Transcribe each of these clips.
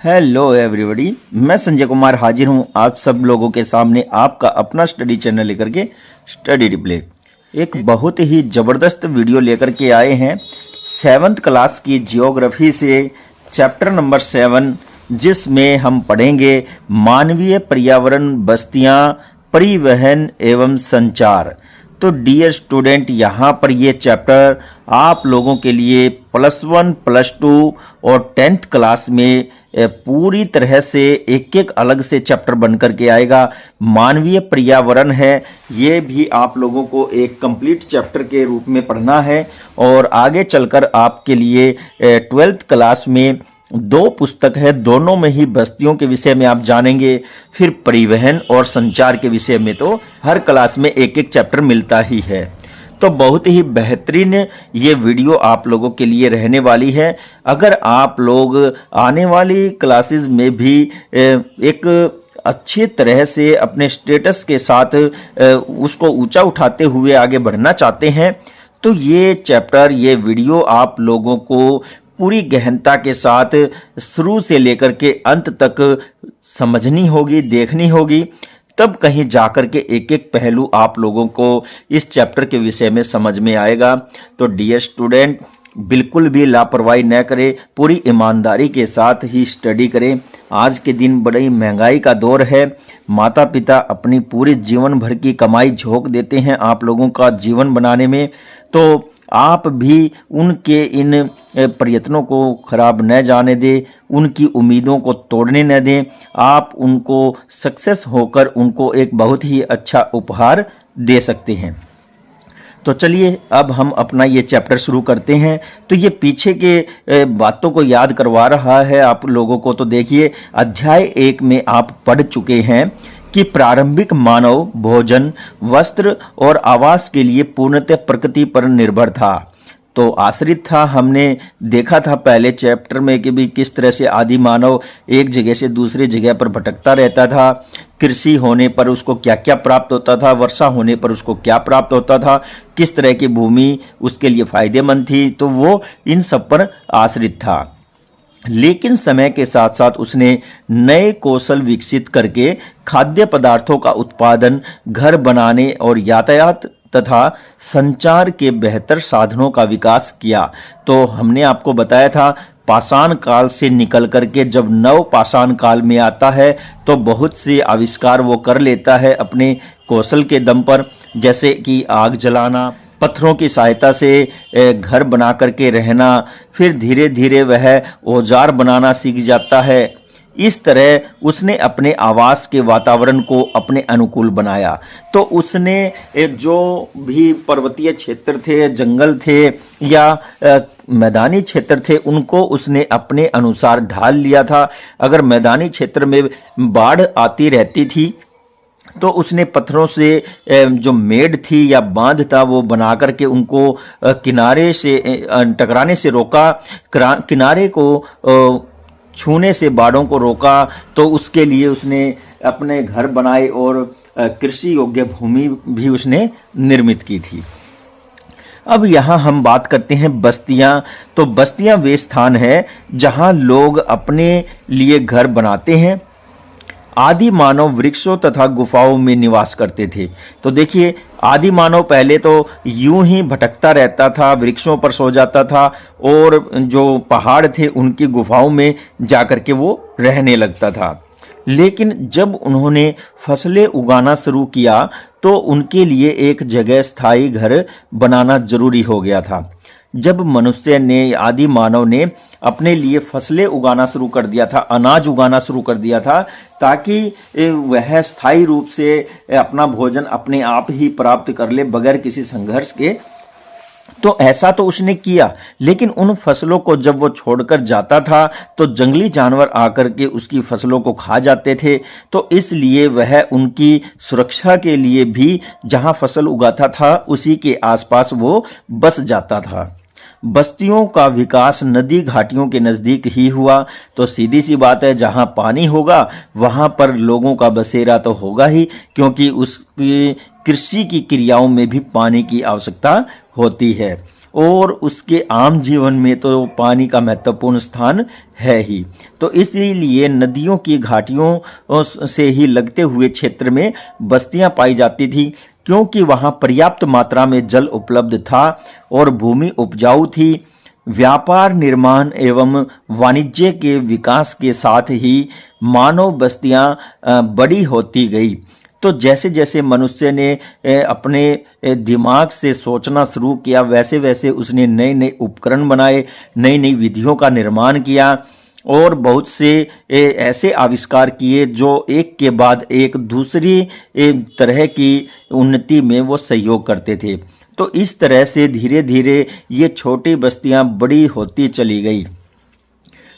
Hello everybody, मैं संजय कुमार हाजिर हूं आप सब लोगों के सामने आपका अपना स्टडी चैनल लेकर के स्टडी रिप्ले। एक बहुत ही ज़बरदस्त वीडियो लेकर के आए हैं 7th क्लास की जियोग्राफी से चैप्टर नंबर 7, जिसमें हम पढ़ेंगे मानवीय पर्यावरण, बस्तियां, परिवहन एवं संचार। तो डियर स्टूडेंट, यहाँ पर ये चैप्टर आप लोगों के लिए +1, +2 और 10th क्लास में पूरी तरह से एक एक अलग से चैप्टर बन करके आएगा। मानवीय पर्यावरण है, ये भी आप लोगों को एक कंप्लीट चैप्टर के रूप में पढ़ना है और आगे चलकर आपके लिए 12th क्लास में 2 पुस्तक है, दोनों में ही बस्तियों के विषय में आप जानेंगे। फिर परिवहन और संचार के विषय में तो हर क्लास में एक एक चैप्टर मिलता ही है। तो बहुत ही बेहतरीन ये वीडियो आप लोगों के लिए रहने वाली है। अगर आप लोग आने वाली क्लासेस में भी एक अच्छी तरह से अपने स्टेटस के साथ उसको ऊंचा उठाते हुए आगे बढ़ना चाहते हैं, तो ये चैप्टर, ये वीडियो आप लोगों को पूरी गहनता के साथ शुरू से लेकर के अंत तक समझनी होगी, देखनी होगी, तब कहीं जाकर के एक एक पहलू आप लोगों को इस चैप्टर के विषय में समझ में आएगा। तो डियर स्टूडेंट, बिल्कुल भी लापरवाही न करें, पूरी ईमानदारी के साथ ही स्टडी करें। आज के दिन बड़ी महंगाई का दौर है, माता पिता अपनी पूरी जीवन भर की कमाई झोंक देते हैं आप लोगों का जीवन बनाने में, तो आप भी उनके इन प्रयत्नों को खराब न जाने दें, उनकी उम्मीदों को तोड़ने न दें। आप उनको सक्सेस होकर उनको एक बहुत ही अच्छा उपहार दे सकते हैं। तो चलिए अब हम अपना ये चैप्टर शुरू करते हैं। तो ये पीछे के बातों को याद करवा रहा है आप लोगों को। तो देखिए, अध्याय 1 में आप पढ़ चुके हैं कि प्रारंभिक मानव भोजन, वस्त्र और आवास के लिए पूर्णतः प्रकृति पर निर्भर था, तो आश्रित था। हमने देखा था पहले चैप्टर में कि भी किस तरह से आदि मानव एक जगह से दूसरी जगह पर भटकता रहता था। कृषि होने पर उसको क्या क्या प्राप्त होता था, वर्षा होने पर उसको क्या प्राप्त होता था, किस तरह की भूमि उसके लिए फायदेमंद थी, तो वो इन सब पर आश्रित था। लेकिन समय के साथ साथ उसने नए कौशल विकसित करके खाद्य पदार्थों का उत्पादन, घर बनाने और यातायात तथा संचार के बेहतर साधनों का विकास किया। तो हमने आपको बताया था पाषाण काल से निकल करके जब नव पाषाण काल में आता है तो बहुत से आविष्कार वो कर लेता है अपने कौशल के दम पर, जैसे कि आग जलाना, पत्थरों की सहायता से घर बना करके रहना, फिर धीरे धीरे वह औजार बनाना सीख जाता है। इस तरह उसने अपने आवास के वातावरण को अपने अनुकूल बनाया। तो उसने जो भी पर्वतीय क्षेत्र थे, जंगल थे या मैदानी क्षेत्र थे, उनको उसने अपने अनुसार ढाल लिया था। अगर मैदानी क्षेत्र में बाढ़ आती रहती थी तो उसने पत्थरों से जो मेड़ थी या बांध था वो बना करके उनको किनारे से टकराने से रोका, किनारे को छूने से बाढ़ों को रोका। तो उसके लिए उसने अपने घर बनाए और कृषि योग्य भूमि भी उसने निर्मित की थी। अब यहाँ हम बात करते हैं बस्तियां। तो बस्तियां वे स्थान है जहां लोग अपने लिए घर बनाते हैं। आदि मानव वृक्षों तथा गुफाओं में निवास करते थे। तो देखिए, आदि मानव पहले तो यूं ही भटकता रहता था, वृक्षों पर सो जाता था और जो पहाड़ थे उनकी गुफाओं में जाकर के वो रहने लगता था। लेकिन जब उन्होंने फसलें उगाना शुरू किया तो उनके लिए एक जगह स्थायी घर बनाना जरूरी हो गया था। जब मनुष्य ने, आदि मानव ने अपने लिए फसलें उगाना शुरू कर दिया था, अनाज उगाना शुरू कर दिया था, ताकि वह स्थायी रूप से अपना भोजन अपने आप ही प्राप्त कर ले बगैर किसी संघर्ष के, तो ऐसा तो उसने किया। लेकिन उन फसलों को जब वो छोड़कर जाता था तो जंगली जानवर आकर के उसकी फसलों को खा जाते थे। तो इसलिए वह उनकी सुरक्षा के लिए भी जहां फसल उगाता था उसी के आसपास वो बस जाता था। बस्तियों का विकास नदी घाटियों के नजदीक ही हुआ। तो सीधी सी बात है, जहां पानी होगा वहां पर लोगों का बसेरा तो होगा ही, क्योंकि उसकी कृषि की क्रियाओं में भी पानी की आवश्यकता होती है। और उसके आम जीवन में तो पानी का महत्वपूर्ण स्थान है ही। तो इसीलिए नदियों की घाटियों से ही लगते हुए क्षेत्र में बस्तियां पाई जाती थी, क्योंकि वहां पर्याप्त मात्रा में जल उपलब्ध था और भूमि उपजाऊ थी। व्यापार, निर्माण एवं वाणिज्य के विकास के साथ ही मानव बस्तियां बड़ी होती गई। तो जैसे जैसे मनुष्य ने अपने दिमाग से सोचना शुरू किया, वैसे वैसे उसने नए नए उपकरण बनाए, नई नई विधियों का निर्माण किया और बहुत से ऐसे आविष्कार किए जो एक के बाद एक दूसरी तरह की उन्नति में वो सहयोग करते थे। तो इस तरह से धीरे धीरे ये छोटी बस्तियां बड़ी होती चली गई।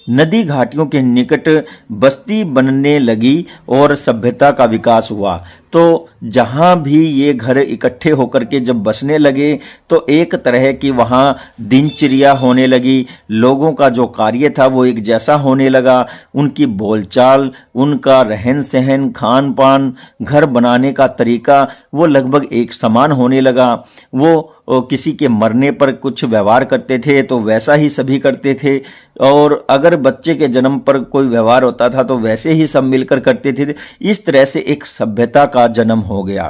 नदी घाटियों के निकट बस्ती बनने लगी और सभ्यता का विकास हुआ। तो जहां भी ये घर इकट्ठे होकर के जब बसने लगे तो एक तरह की वहां दिनचर्या होने लगी। लोगों का जो कार्य था वो एक जैसा होने लगा। उनकी बोलचाल, उनका रहन सहन, खान पान, घर बनाने का तरीका वो लगभग एक समान होने लगा। वो किसी के मरने पर कुछ व्यवहार करते थे तो वैसा ही सभी करते थे, और अगर बच्चे के जन्म पर कोई व्यवहार होता था तो वैसे ही सब मिलकर करते थे। इस तरह से एक सभ्यता का जन्म हो गया।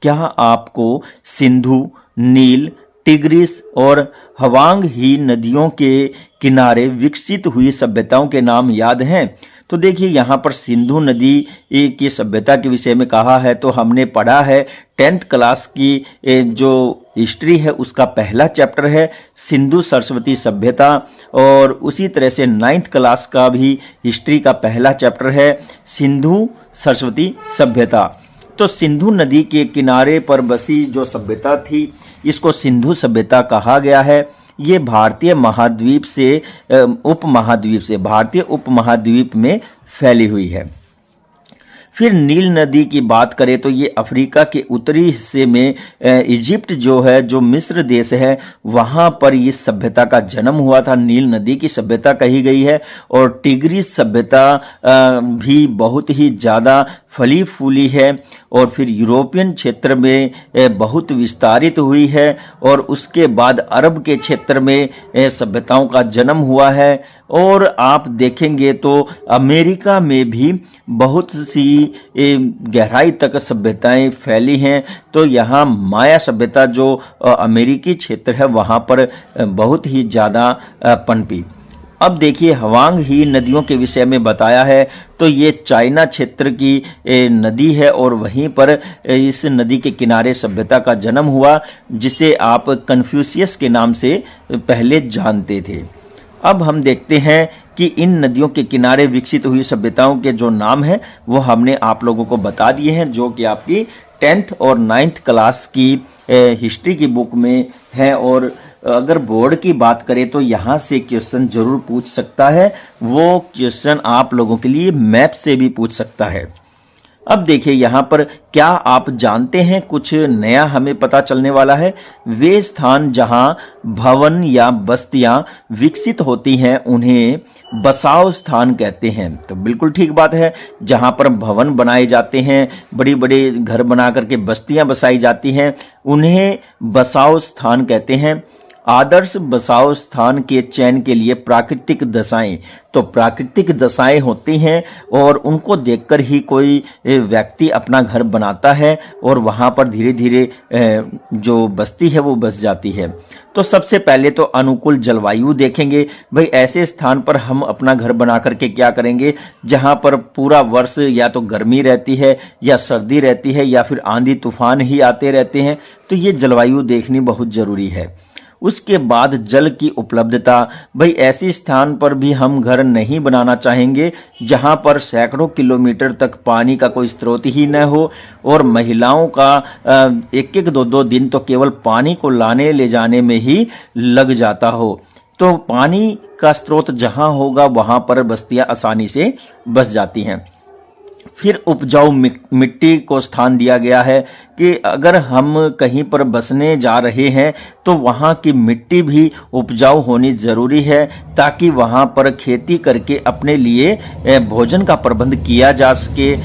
क्या आपको सिंधु, नील, टिग्रिस और हवांग ही नदियों के किनारे विकसित हुई सभ्यताओं के नाम याद हैं? तो देखिए यहाँ पर सिंधु नदी की सभ्यता के विषय में कहा है तो हमने पढ़ा है 10th क्लास की जो हिस्ट्री है उसका पहला चैप्टर है सिंधु सरस्वती सभ्यता, और उसी तरह से 9th क्लास का भी हिस्ट्री का पहला चैप्टर है सिंधु सरस्वती सभ्यता। तो सिंधु नदी के किनारे पर बसी जो सभ्यता थी इसको सिंधु सभ्यता कहा गया है। ये भारतीय उपमहाद्वीप में फैली हुई है। फिर नील नदी की बात करें तो ये अफ्रीका के उत्तरी हिस्से में इजिप्ट जो है, जो मिस्र देश है, वहां पर इस सभ्यता का जन्म हुआ था। नील नदी की सभ्यता कही गई है। और टिग्रिस सभ्यता भी बहुत ही ज़्यादा फली फूली है और फिर यूरोपियन क्षेत्र में बहुत विस्तारित हुई है, और उसके बाद अरब के क्षेत्र में सभ्यताओं का जन्म हुआ है। और आप देखेंगे तो अमेरिका में भी बहुत सी गहराई तक सभ्यताएं फैली हैं। तो यहाँ माया सभ्यता जो अमेरिकी क्षेत्र है वहाँ पर बहुत ही ज़्यादा पनपी। अब देखिए हवांग ही नदियों के विषय में बताया है तो ये चाइना क्षेत्र की नदी है और वहीं पर इस नदी के किनारे सभ्यता का जन्म हुआ, जिसे आप कन्फ्यूशियस के नाम से पहले जानते थे। अब हम देखते हैं कि इन नदियों के किनारे विकसित हुई सभ्यताओं के जो नाम हैं वो हमने आप लोगों को बता दिए हैं, जो कि आपकी 10th और 9th क्लास की हिस्ट्री की बुक में है। और अगर बोर्ड की बात करें तो यहाँ से क्वेश्चन जरूर पूछ सकता है। वो क्वेश्चन आप लोगों के लिए मैप से भी पूछ सकता है। अब देखिए यहाँ पर क्या आप जानते हैं, कुछ नया हमें पता चलने वाला है। वे स्थान जहाँ भवन या बस्तियां विकसित होती हैं उन्हें बसाव स्थान कहते हैं। तो बिल्कुल ठीक बात है, जहाँ पर भवन बनाए जाते हैं, बड़ी बड़ी घर बना करके बस्तियां बसाई जाती हैं, उन्हें बसाव स्थान कहते हैं। आदर्श बसाव स्थान के चयन के लिए प्राकृतिक दशाएं, तो प्राकृतिक दशाएं होती हैं और उनको देखकर ही कोई व्यक्ति अपना घर बनाता है और वहां पर धीरे धीरे जो बस्ती है वो बस जाती है। तो सबसे पहले तो अनुकूल जलवायु देखेंगे। भाई ऐसे स्थान पर हम अपना घर बना करके क्या करेंगे जहां पर पूरा वर्ष या तो गर्मी रहती है या सर्दी रहती है या फिर आंधी तूफान ही आते रहते हैं। तो ये जलवायु देखनी बहुत जरूरी है। उसके बाद जल की उपलब्धता, भाई ऐसे स्थान पर भी हम घर नहीं बनाना चाहेंगे जहां पर सैकड़ों किलोमीटर तक पानी का कोई स्रोत ही न हो और महिलाओं का एक एक दो दिन तो केवल पानी को लाने ले जाने में ही लग जाता हो। तो पानी का स्रोत जहां होगा वहां पर बस्तियां आसानी से बस जाती हैं। फिर उपजाऊ मिट्टी को स्थान दिया गया है कि अगर हम कहीं पर बसने जा रहे हैं तो वहाँ की मिट्टी भी उपजाऊ होनी जरूरी है, ताकि वहाँ पर खेती करके अपने लिए भोजन का प्रबंध किया जा सके।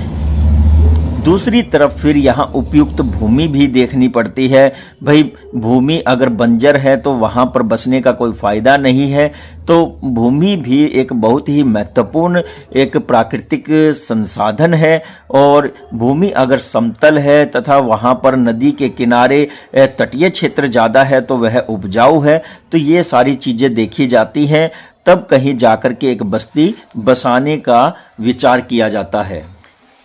दूसरी तरफ फिर यहाँ उपयुक्त भूमि भी देखनी पड़ती है। भाई भूमि अगर बंजर है तो वहां पर बसने का कोई फायदा नहीं है। तो भूमि भी एक बहुत ही महत्वपूर्ण एक प्राकृतिक संसाधन है। और भूमि अगर समतल है तथा वहां पर नदी के किनारे तटीय क्षेत्र ज्यादा है तो वह उपजाऊ है। तो ये सारी चीजें देखी जाती हैं, तब कहीं जाकर के एक बस्ती बसाने का विचार किया जाता है।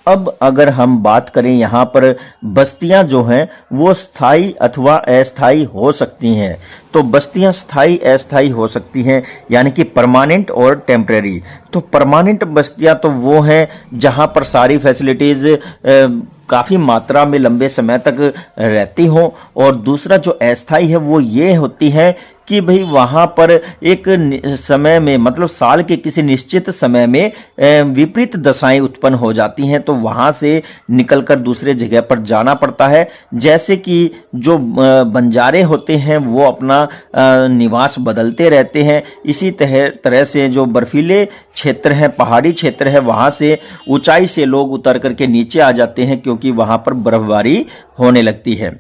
अब अगर हम बात करें यहाँ पर बस्तियां जो हैं वो स्थायी अथवा अस्थायी हो सकती हैं। तो बस्तियां स्थायी अस्थायी हो सकती हैं, यानी कि परमानेंट और टेम्परेरी। तो परमानेंट बस्तियां तो वो हैं जहां पर सारी फैसिलिटीज काफी मात्रा में लंबे समय तक रहती हो। और दूसरा जो अस्थायी है वो ये होती है कि भाई वहां पर एक समय में, मतलब साल के किसी निश्चित समय में विपरीत दशाएं उत्पन्न हो जाती हैं, तो वहां से निकलकर दूसरे जगह पर जाना पड़ता है। जैसे कि जो बंजारे होते हैं वो अपना निवास बदलते रहते हैं, इसी तरह से जो बर्फीले क्षेत्र है, पहाड़ी क्षेत्र है, वहां से ऊंचाई से लोग उतर करके नीचे आ जाते हैं क्योंकि वहां पर बर्फबारी होने लगती है।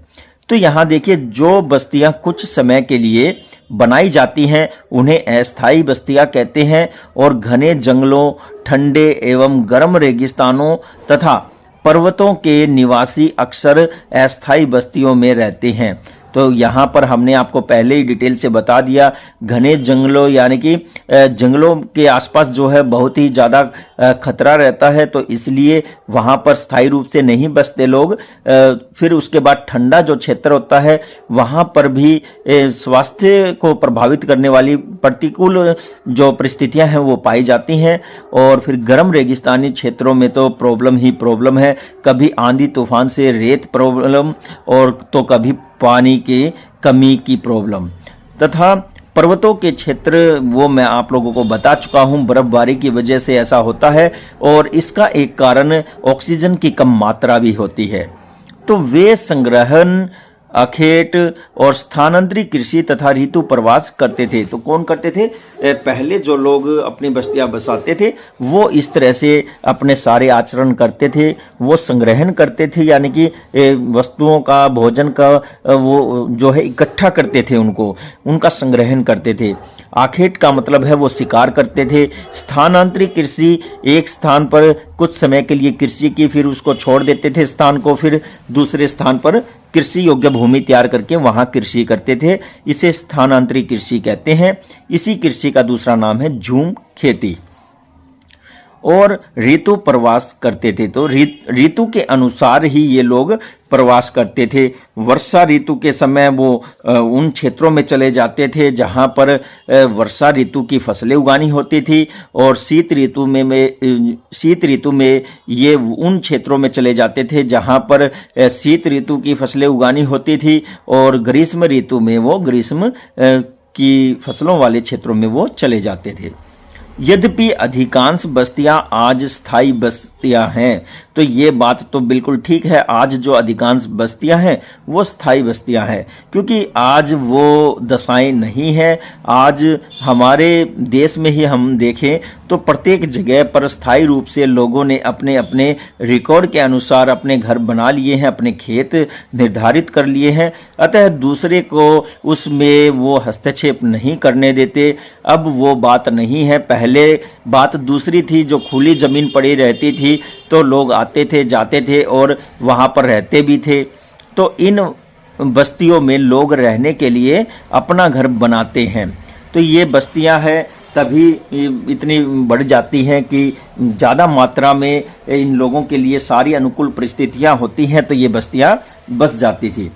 तो यहां देखिए, जो बस्तियां कुछ समय के लिए बनाई जाती हैं उन्हें अस्थायी बस्तियां कहते हैं। और घने जंगलों, ठंडे एवं गर्म रेगिस्तानों तथा पर्वतों के निवासी अक्सर अस्थायी बस्तियों में रहते हैं। तो यहाँ पर हमने आपको पहले ही डिटेल से बता दिया, घने जंगलों यानी कि जंगलों के आसपास जो है बहुत ही ज़्यादा खतरा रहता है, तो इसलिए वहाँ पर स्थायी रूप से नहीं बसते लोग। फिर उसके बाद ठंडा जो क्षेत्र होता है वहाँ पर भी स्वास्थ्य को प्रभावित करने वाली प्रतिकूल जो परिस्थितियाँ हैं वो पाई जाती हैं। और फिर गर्म रेगिस्तानी क्षेत्रों में तो प्रॉब्लम ही प्रॉब्लम है, कभी आंधी तूफान से रेत प्रॉब्लम और तो कभी पानी की कमी की प्रॉब्लम। तथा पर्वतों के क्षेत्र वो मैं आप लोगों को बता चुका हूं, बर्फबारी की वजह से ऐसा होता है। और इसका एक कारण ऑक्सीजन की कम मात्रा भी होती है। तो वे संग्रहण, अखेट और स्थानांतरित कृषि तथा ऋतु प्रवास करते थे। तो कौन करते थे? पहले जो लोग अपनी बस्तियां बसाते थे वो इस तरह से अपने सारे आचरण करते थे। वो संग्रहण करते थे, यानी कि वस्तुओं का, भोजन का वो जो है इकट्ठा करते थे, उनका संग्रहण करते थे। आखेट का मतलब है वो शिकार करते थे। स्थानांतरित कृषि, एक स्थान पर कुछ समय के लिए कृषि की, फिर उसको छोड़ देते थे स्थान को, फिर दूसरे स्थान पर कृषि योग्य भूमि तैयार करके वहां कृषि करते थे। इसे स्थानांतरित कृषि कहते हैं। इसी कृषि का दूसरा नाम है झूम खेती। और ऋतु प्रवास करते थे, तो ऋतु के अनुसार ही ये लोग प्रवास करते थे। वर्षा ऋतु के समय वो उन क्षेत्रों में चले जाते थे जहां पर वर्षा ऋतु की फसलें उगानी होती थी। और शीत ऋतु में ये उन क्षेत्रों में चले जाते थे जहां पर शीत ऋतु की फसलें उगानी होती थी। और ग्रीष्म ऋतु में वो ग्रीष्म की फसलों वाले क्षेत्रों में वो चले जाते थे। यद्यपि अधिकांश बस्तियां आज स्थायी बस्तियां हैं, तो ये बात तो बिल्कुल ठीक है। आज जो अधिकांश बस्तियां हैं वो स्थायी बस्तियां हैं, क्योंकि आज वो दशाएं नहीं है। आज हमारे देश में ही हम देखें तो प्रत्येक जगह पर स्थायी रूप से लोगों ने अपने अपने रिकॉर्ड के अनुसार अपने घर बना लिए हैं, अपने खेत निर्धारित कर लिए हैं। अतः दूसरे को उसमें वो हस्तक्षेप नहीं करने देते। अब वो बात नहीं है। पहले बात दूसरी थी, जो खुली जमीन पड़ी रहती थी तो लोग आते थे, जाते थे और वहां पर रहते भी थे। तो इन बस्तियों में लोग रहने के लिए अपना घर बनाते हैं। तो ये बस्तियां हैं तभी इतनी बढ़ जाती हैं कि ज़्यादा मात्रा में इन लोगों के लिए सारी अनुकूल परिस्थितियां होती हैं, तो ये बस्तियां बस जाती थी।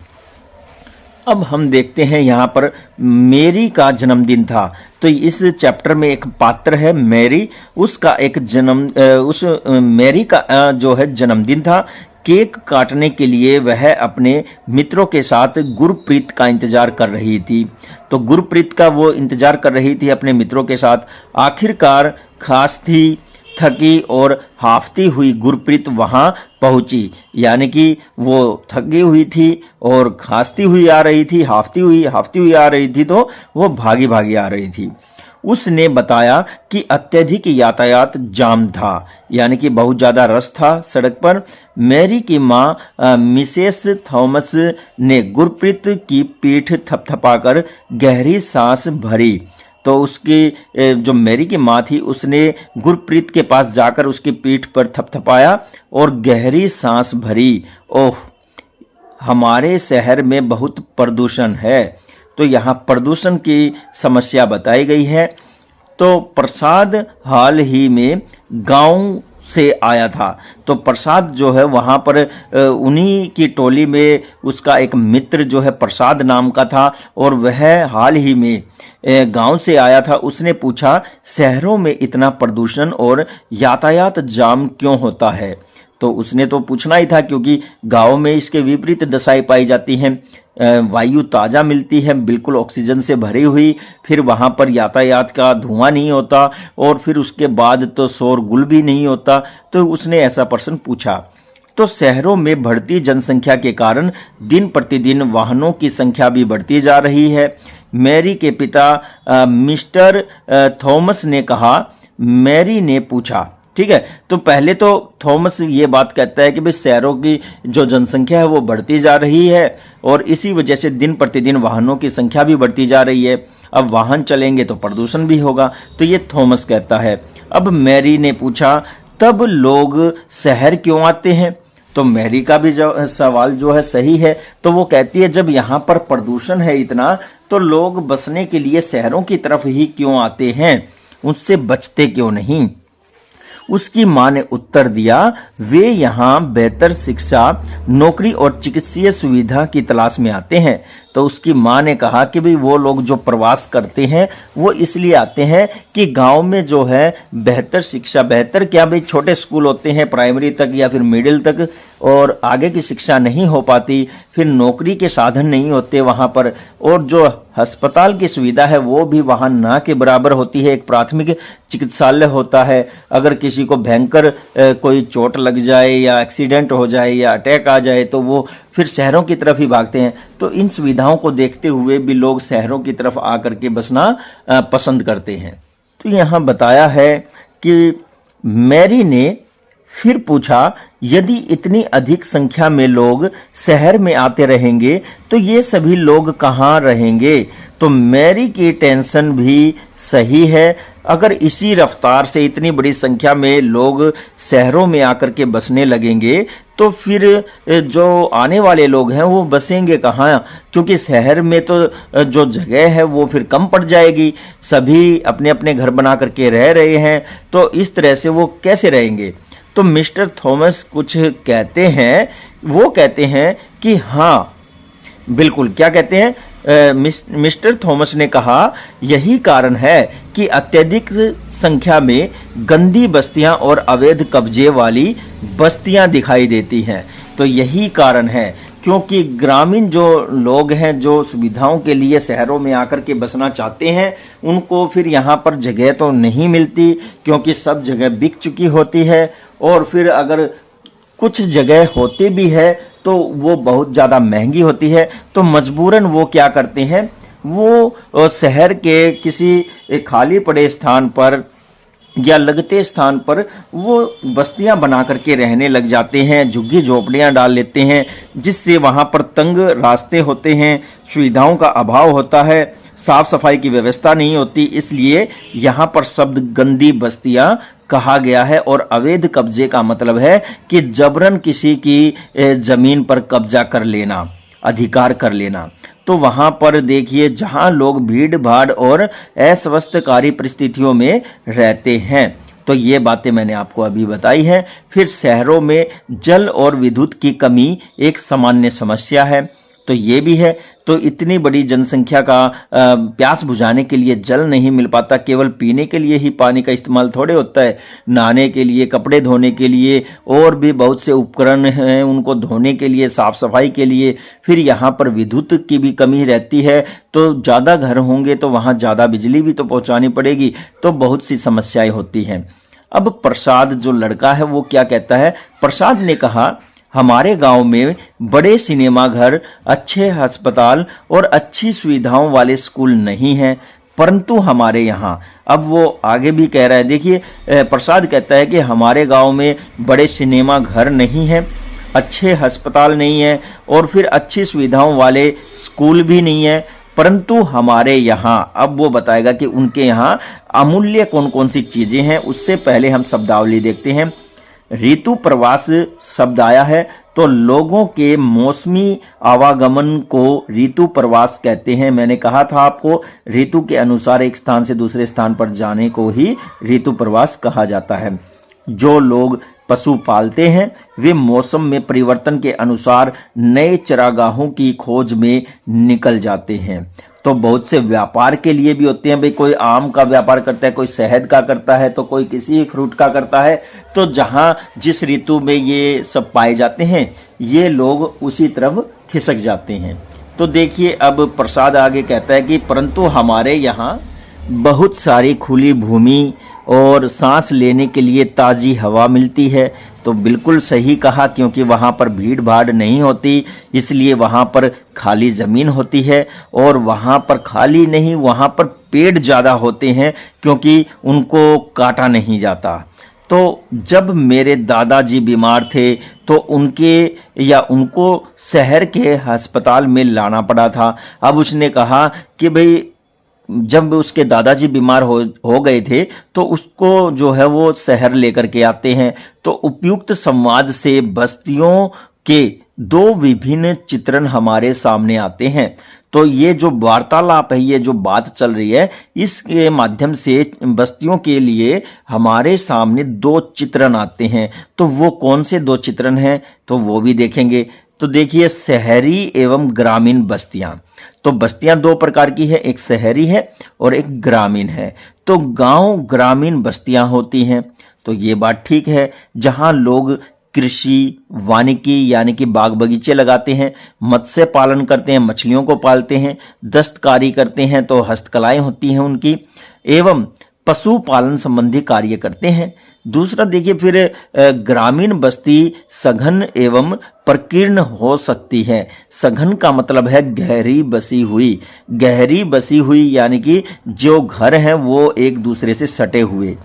अब हम देखते हैं यहाँ पर मेरी का जन्मदिन था। तो इस चैप्टर में एक पात्र है मेरी, उसका एक उस मेरी का जो है जन्मदिन था। केक काटने के लिए वह अपने मित्रों के साथ गुरप्रीत का इंतजार कर रही थी। तो गुरप्रीत का वो इंतजार कर रही थी अपने मित्रों के साथ। आखिरकार खांसती, थकी और हाफती हुई गुरप्रीत वहां पहुंची, यानी कि वो थकी हुई थी और खांसती हुई आ रही थी, हाफती हुई आ रही थी, तो वो भागी भागी आ रही थी। उसने बताया कि अत्यधिक यातायात जाम था, यानी कि बहुत ज्यादा रश था सड़क पर। मैरी की मां मिसेस थॉमस ने गुरप्रीत की पीठ थपथपाकर गहरी सांस भरी। तो उसकी जो मैरी की मां थी उसने गुरप्रीत के पास जाकर उसकी पीठ पर थपथपाया और गहरी सांस भरी। ओह, हमारे शहर में बहुत प्रदूषण है। तो यहाँ प्रदूषण की समस्या बताई गई है। तो प्रसाद हाल ही में गांव से आया था। तो प्रसाद जो है वहां पर उन्हीं की टोली में उसका एक मित्र जो है प्रसाद नाम का था, और वह हाल ही में गांव से आया था। उसने पूछा, शहरों में इतना प्रदूषण और यातायात जाम क्यों होता है? तो उसने तो पूछना ही था, क्योंकि गांव में इसके विपरीत दशाएं पाई जाती हैं। वायु ताजा मिलती है, बिल्कुल ऑक्सीजन से भरी हुई, फिर वहां पर यातायात का धुआं नहीं होता, और फिर उसके बाद तो शोरगुल भी नहीं होता। तो उसने ऐसा प्रश्न पूछा। तो शहरों में बढ़ती जनसंख्या के कारण दिन प्रतिदिन वाहनों की संख्या भी बढ़ती जा रही है। मैरी के पिता मिस्टर थॉमस ने कहा। मैरी ने पूछा, ठीक है, तो पहले तो थॉमस ये बात कहता है कि भाई शहरों की जो जनसंख्या है वो बढ़ती जा रही है, और इसी वजह से दिन प्रतिदिन वाहनों की संख्या भी बढ़ती जा रही है। अब वाहन चलेंगे तो प्रदूषण भी होगा। तो ये थॉमस कहता है। अब मैरी ने पूछा, तब लोग शहर क्यों आते हैं? तो मैरी का भी सवाल जो है सही है। तो वो कहती है, जब यहाँ पर प्रदूषण है इतना, तो लोग बसने के लिए शहरों की तरफ ही क्यों आते हैं, उससे बचते क्यों नहीं? उसकी मां ने उत्तर दिया, वे यहाँ बेहतर शिक्षा, नौकरी और चिकित्सीय सुविधा की तलाश में आते हैं। तो उसकी मां ने कहा कि भाई वो लोग जो प्रवास करते हैं वो इसलिए आते हैं कि गांव में जो है बेहतर शिक्षा, बेहतर क्या भाई, छोटे स्कूल होते हैं प्राइमरी तक या फिर मिडिल तक, और आगे की शिक्षा नहीं हो पाती, फिर नौकरी के साधन नहीं होते वहां पर, और जो अस्पताल की सुविधा है वो भी वहां ना के बराबर होती है। एक प्राथमिक चिकित्सालय होता है, अगर किसी को भयंकर कोई चोट लग जाए या एक्सीडेंट हो जाए या अटैक आ जाए तो वो फिर शहरों की तरफ ही भागते हैं। तो इन सुविधाओं को देखते हुए भी लोग शहरों की तरफ आकर के बसना पसंद करते हैं। तो यहाँ बताया है कि मैरी ने फिर पूछा, यदि इतनी अधिक संख्या में लोग शहर में आते रहेंगे तो ये सभी लोग कहाँ रहेंगे? तो मैरी की टेंशन भी सही है। अगर इसी रफ्तार से इतनी बड़ी संख्या में लोग शहरों में आकर के बसने लगेंगे तो फिर जो आने वाले लोग हैं वो बसेंगे कहाँ? क्योंकि शहर में तो जो जगह है वो फिर कम पड़ जाएगी, सभी अपने अपने घर बना करके रह रहे हैं, तो इस तरह से वो कैसे रहेंगे? तो मिस्टर थॉमस कुछ कहते हैं, वो कहते हैं कि हाँ बिल्कुल, क्या कहते हैं? मिस्टर थॉमस ने कहा, यही कारण है कि अत्यधिक संख्या में गंदी बस्तियां और अवैध कब्जे वाली बस्तियां दिखाई देती हैं। तो यही कारण है, क्योंकि ग्रामीण जो लोग हैं जो सुविधाओं के लिए शहरों में आकर के बसना चाहते हैं, उनको फिर यहाँ पर जगह तो नहीं मिलती, क्योंकि सब जगह बिक चुकी होती है, और फिर अगर कुछ जगह होती भी है तो वो बहुत ज़्यादा महंगी होती है। तो मजबूरन वो क्या करते हैं, वो शहर के किसी खाली पड़े स्थान पर या लगते स्थान पर वो बस्तियां बना करके रहने लग जाते हैं, झुग्गी झोपड़ियां डाल लेते हैं, जिससे वहां पर तंग रास्ते होते हैं, सुविधाओं का अभाव होता है, साफ सफाई की व्यवस्था नहीं होती, इसलिए यहाँ पर शब्द गंदी बस्तियां कहा गया है। और अवैध कब्जे का मतलब है कि जबरन किसी की जमीन पर कब्जा कर लेना, अधिकार कर लेना। तो वहां पर देखिए, जहां लोग भीड़ भाड़ और अस्वस्थकारी परिस्थितियों में रहते हैं। तो ये बातें मैंने आपको अभी बताई हैं। फिर शहरों में जल और विद्युत की कमी एक सामान्य समस्या है, तो ये भी है। तो इतनी बड़ी जनसंख्या का प्यास बुझाने के लिए जल नहीं मिल पाता, केवल पीने के लिए ही पानी का इस्तेमाल थोड़े होता है, नहाने के लिए, कपड़े धोने के लिए, और भी बहुत से उपकरण हैं उनको धोने के लिए, साफ सफाई के लिए। फिर यहाँ पर विद्युत की भी कमी रहती है, तो ज़्यादा घर होंगे तो वहाँ ज़्यादा बिजली भी तो पहुँचानी पड़ेगी, तो बहुत सी समस्याएं होती हैं। अब प्रसाद जो लड़का है वो क्या कहता है? प्रसाद ने कहा, हमारे गांव में बड़े सिनेमा घर, अच्छे अस्पताल और अच्छी सुविधाओं वाले स्कूल नहीं हैं। परंतु हमारे यहाँ, अब वो आगे भी कह रहा है, देखिए प्रसाद कहता है कि हमारे गांव में बड़े सिनेमा घर नहीं है, अच्छे अस्पताल नहीं है और फिर अच्छी सुविधाओं वाले स्कूल भी नहीं है, परंतु हमारे यहाँ, अब वो बताएगा कि उनके यहाँ अमूल्य कौन कौन सी चीजें हैं। उससे पहले हम शब्दावली देखते हैं। ऋतु प्रवास शब्द आया है, तो लोगों के मौसमी आवागमन को ऋतु प्रवास कहते हैं। मैंने कहा था आपको, ऋतु के अनुसार एक स्थान से दूसरे स्थान पर जाने को ही ऋतु प्रवास कहा जाता है। जो लोग पशु पालते हैं वे मौसम में परिवर्तन के अनुसार नए चरागाहों की खोज में निकल जाते हैं। तो बहुत से व्यापार के लिए भी होते हैं, भाई कोई आम का व्यापार करता है, कोई शहद का करता है, तो कोई किसी फ्रूट का करता है। तो जहां जिस ऋतु में ये सब पाए जाते हैं, ये लोग उसी तरफ खिसक जाते हैं। तो देखिए अब प्रसाद आगे कहता है कि परंतु हमारे यहाँ बहुत सारी खुली भूमि और सांस लेने के लिए ताज़ी हवा मिलती है। तो बिल्कुल सही कहा, क्योंकि वहाँ पर भीड़ भाड़ नहीं होती, इसलिए वहाँ पर खाली ज़मीन होती है। और वहाँ पर खाली नहीं, वहाँ पर पेड़ ज़्यादा होते हैं, क्योंकि उनको काटा नहीं जाता। तो जब मेरे दादाजी बीमार थे तो उनको शहर के अस्पताल में लाना पड़ा था। अब उसने कहा कि भाई जब उसके दादाजी बीमार हो गए थे तो उसको जो है वो शहर लेकर के आते हैं। तो उपयुक्त संवाद से बस्तियों के दो विभिन्न चित्रण हमारे सामने आते हैं। तो ये जो वार्तालाप है, ये जो बात चल रही है, इसके माध्यम से बस्तियों के लिए हमारे सामने दो चित्रण आते हैं। तो वो कौन से दो चित्रण हैं, तो वो भी देखेंगे। तो देखिए, शहरी एवं ग्रामीण बस्तियां। तो बस्तियां दो प्रकार की है, एक शहरी है और एक ग्रामीण है। तो गांव ग्रामीण बस्तियां होती हैं। तो ये बात ठीक है, जहां लोग कृषि वानिकी यानी कि बाग बगीचे लगाते हैं, मत्स्य पालन करते हैं, मछलियों को पालते हैं, दस्तकारी करते हैं, तो हस्तकलाएं होती हैं उनकी, एवं पशुपालन संबंधी कार्य करते हैं। दूसरा देखिए, फिर ग्रामीण बस्ती सघन एवं प्रकीर्ण हो सकती है। सघन का मतलब है गहरी बसी हुई। गहरी बसी हुई यानी कि जो घर हैं वो एक दूसरे से सटे हुए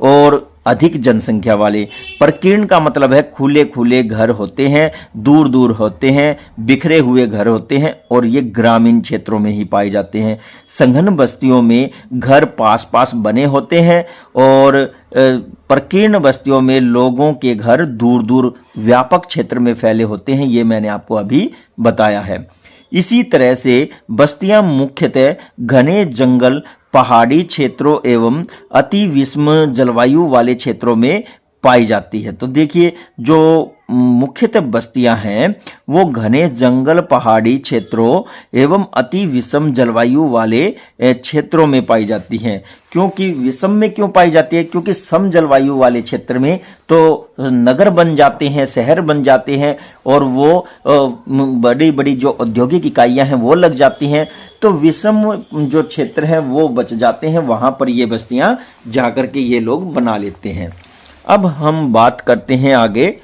और अधिक जनसंख्या वाले। प्रकीर्ण का मतलब है खुले खुले घर होते हैं, दूर दूर होते हैं, बिखरे हुए घर होते हैं, और ये ग्रामीण क्षेत्रों में ही पाए जाते हैं। सघन बस्तियों में घर पास पास बने होते हैं और प्रकीर्ण बस्तियों में लोगों के घर दूर दूर व्यापक क्षेत्र में फैले होते हैं। ये मैंने आपको अभी बताया है। इसी तरह से बस्तियां मुख्यतः घने जंगल, पहाड़ी क्षेत्रों एवं अति विषम जलवायु वाले क्षेत्रों में पाई जाती है। तो देखिए, जो मुख्यतः बस्तियां हैं वो घने जंगल, पहाड़ी क्षेत्रों एवं अति विषम जलवायु वाले क्षेत्रों में पाई जाती हैं। क्योंकि विषम में क्यों पाई जाती है? क्योंकि सम जलवायु वाले क्षेत्र में तो नगर बन जाते हैं, शहर बन जाते हैं, और वो बड़ी बड़ी जो औद्योगिक इकाइयां हैं वो लग जाती हैं। तो विषम जो क्षेत्र है वो बच जाते हैं, वहां पर ये बस्तियां जाकर के ये लोग बना लेते हैं। अब हम बात करते हैं आगे,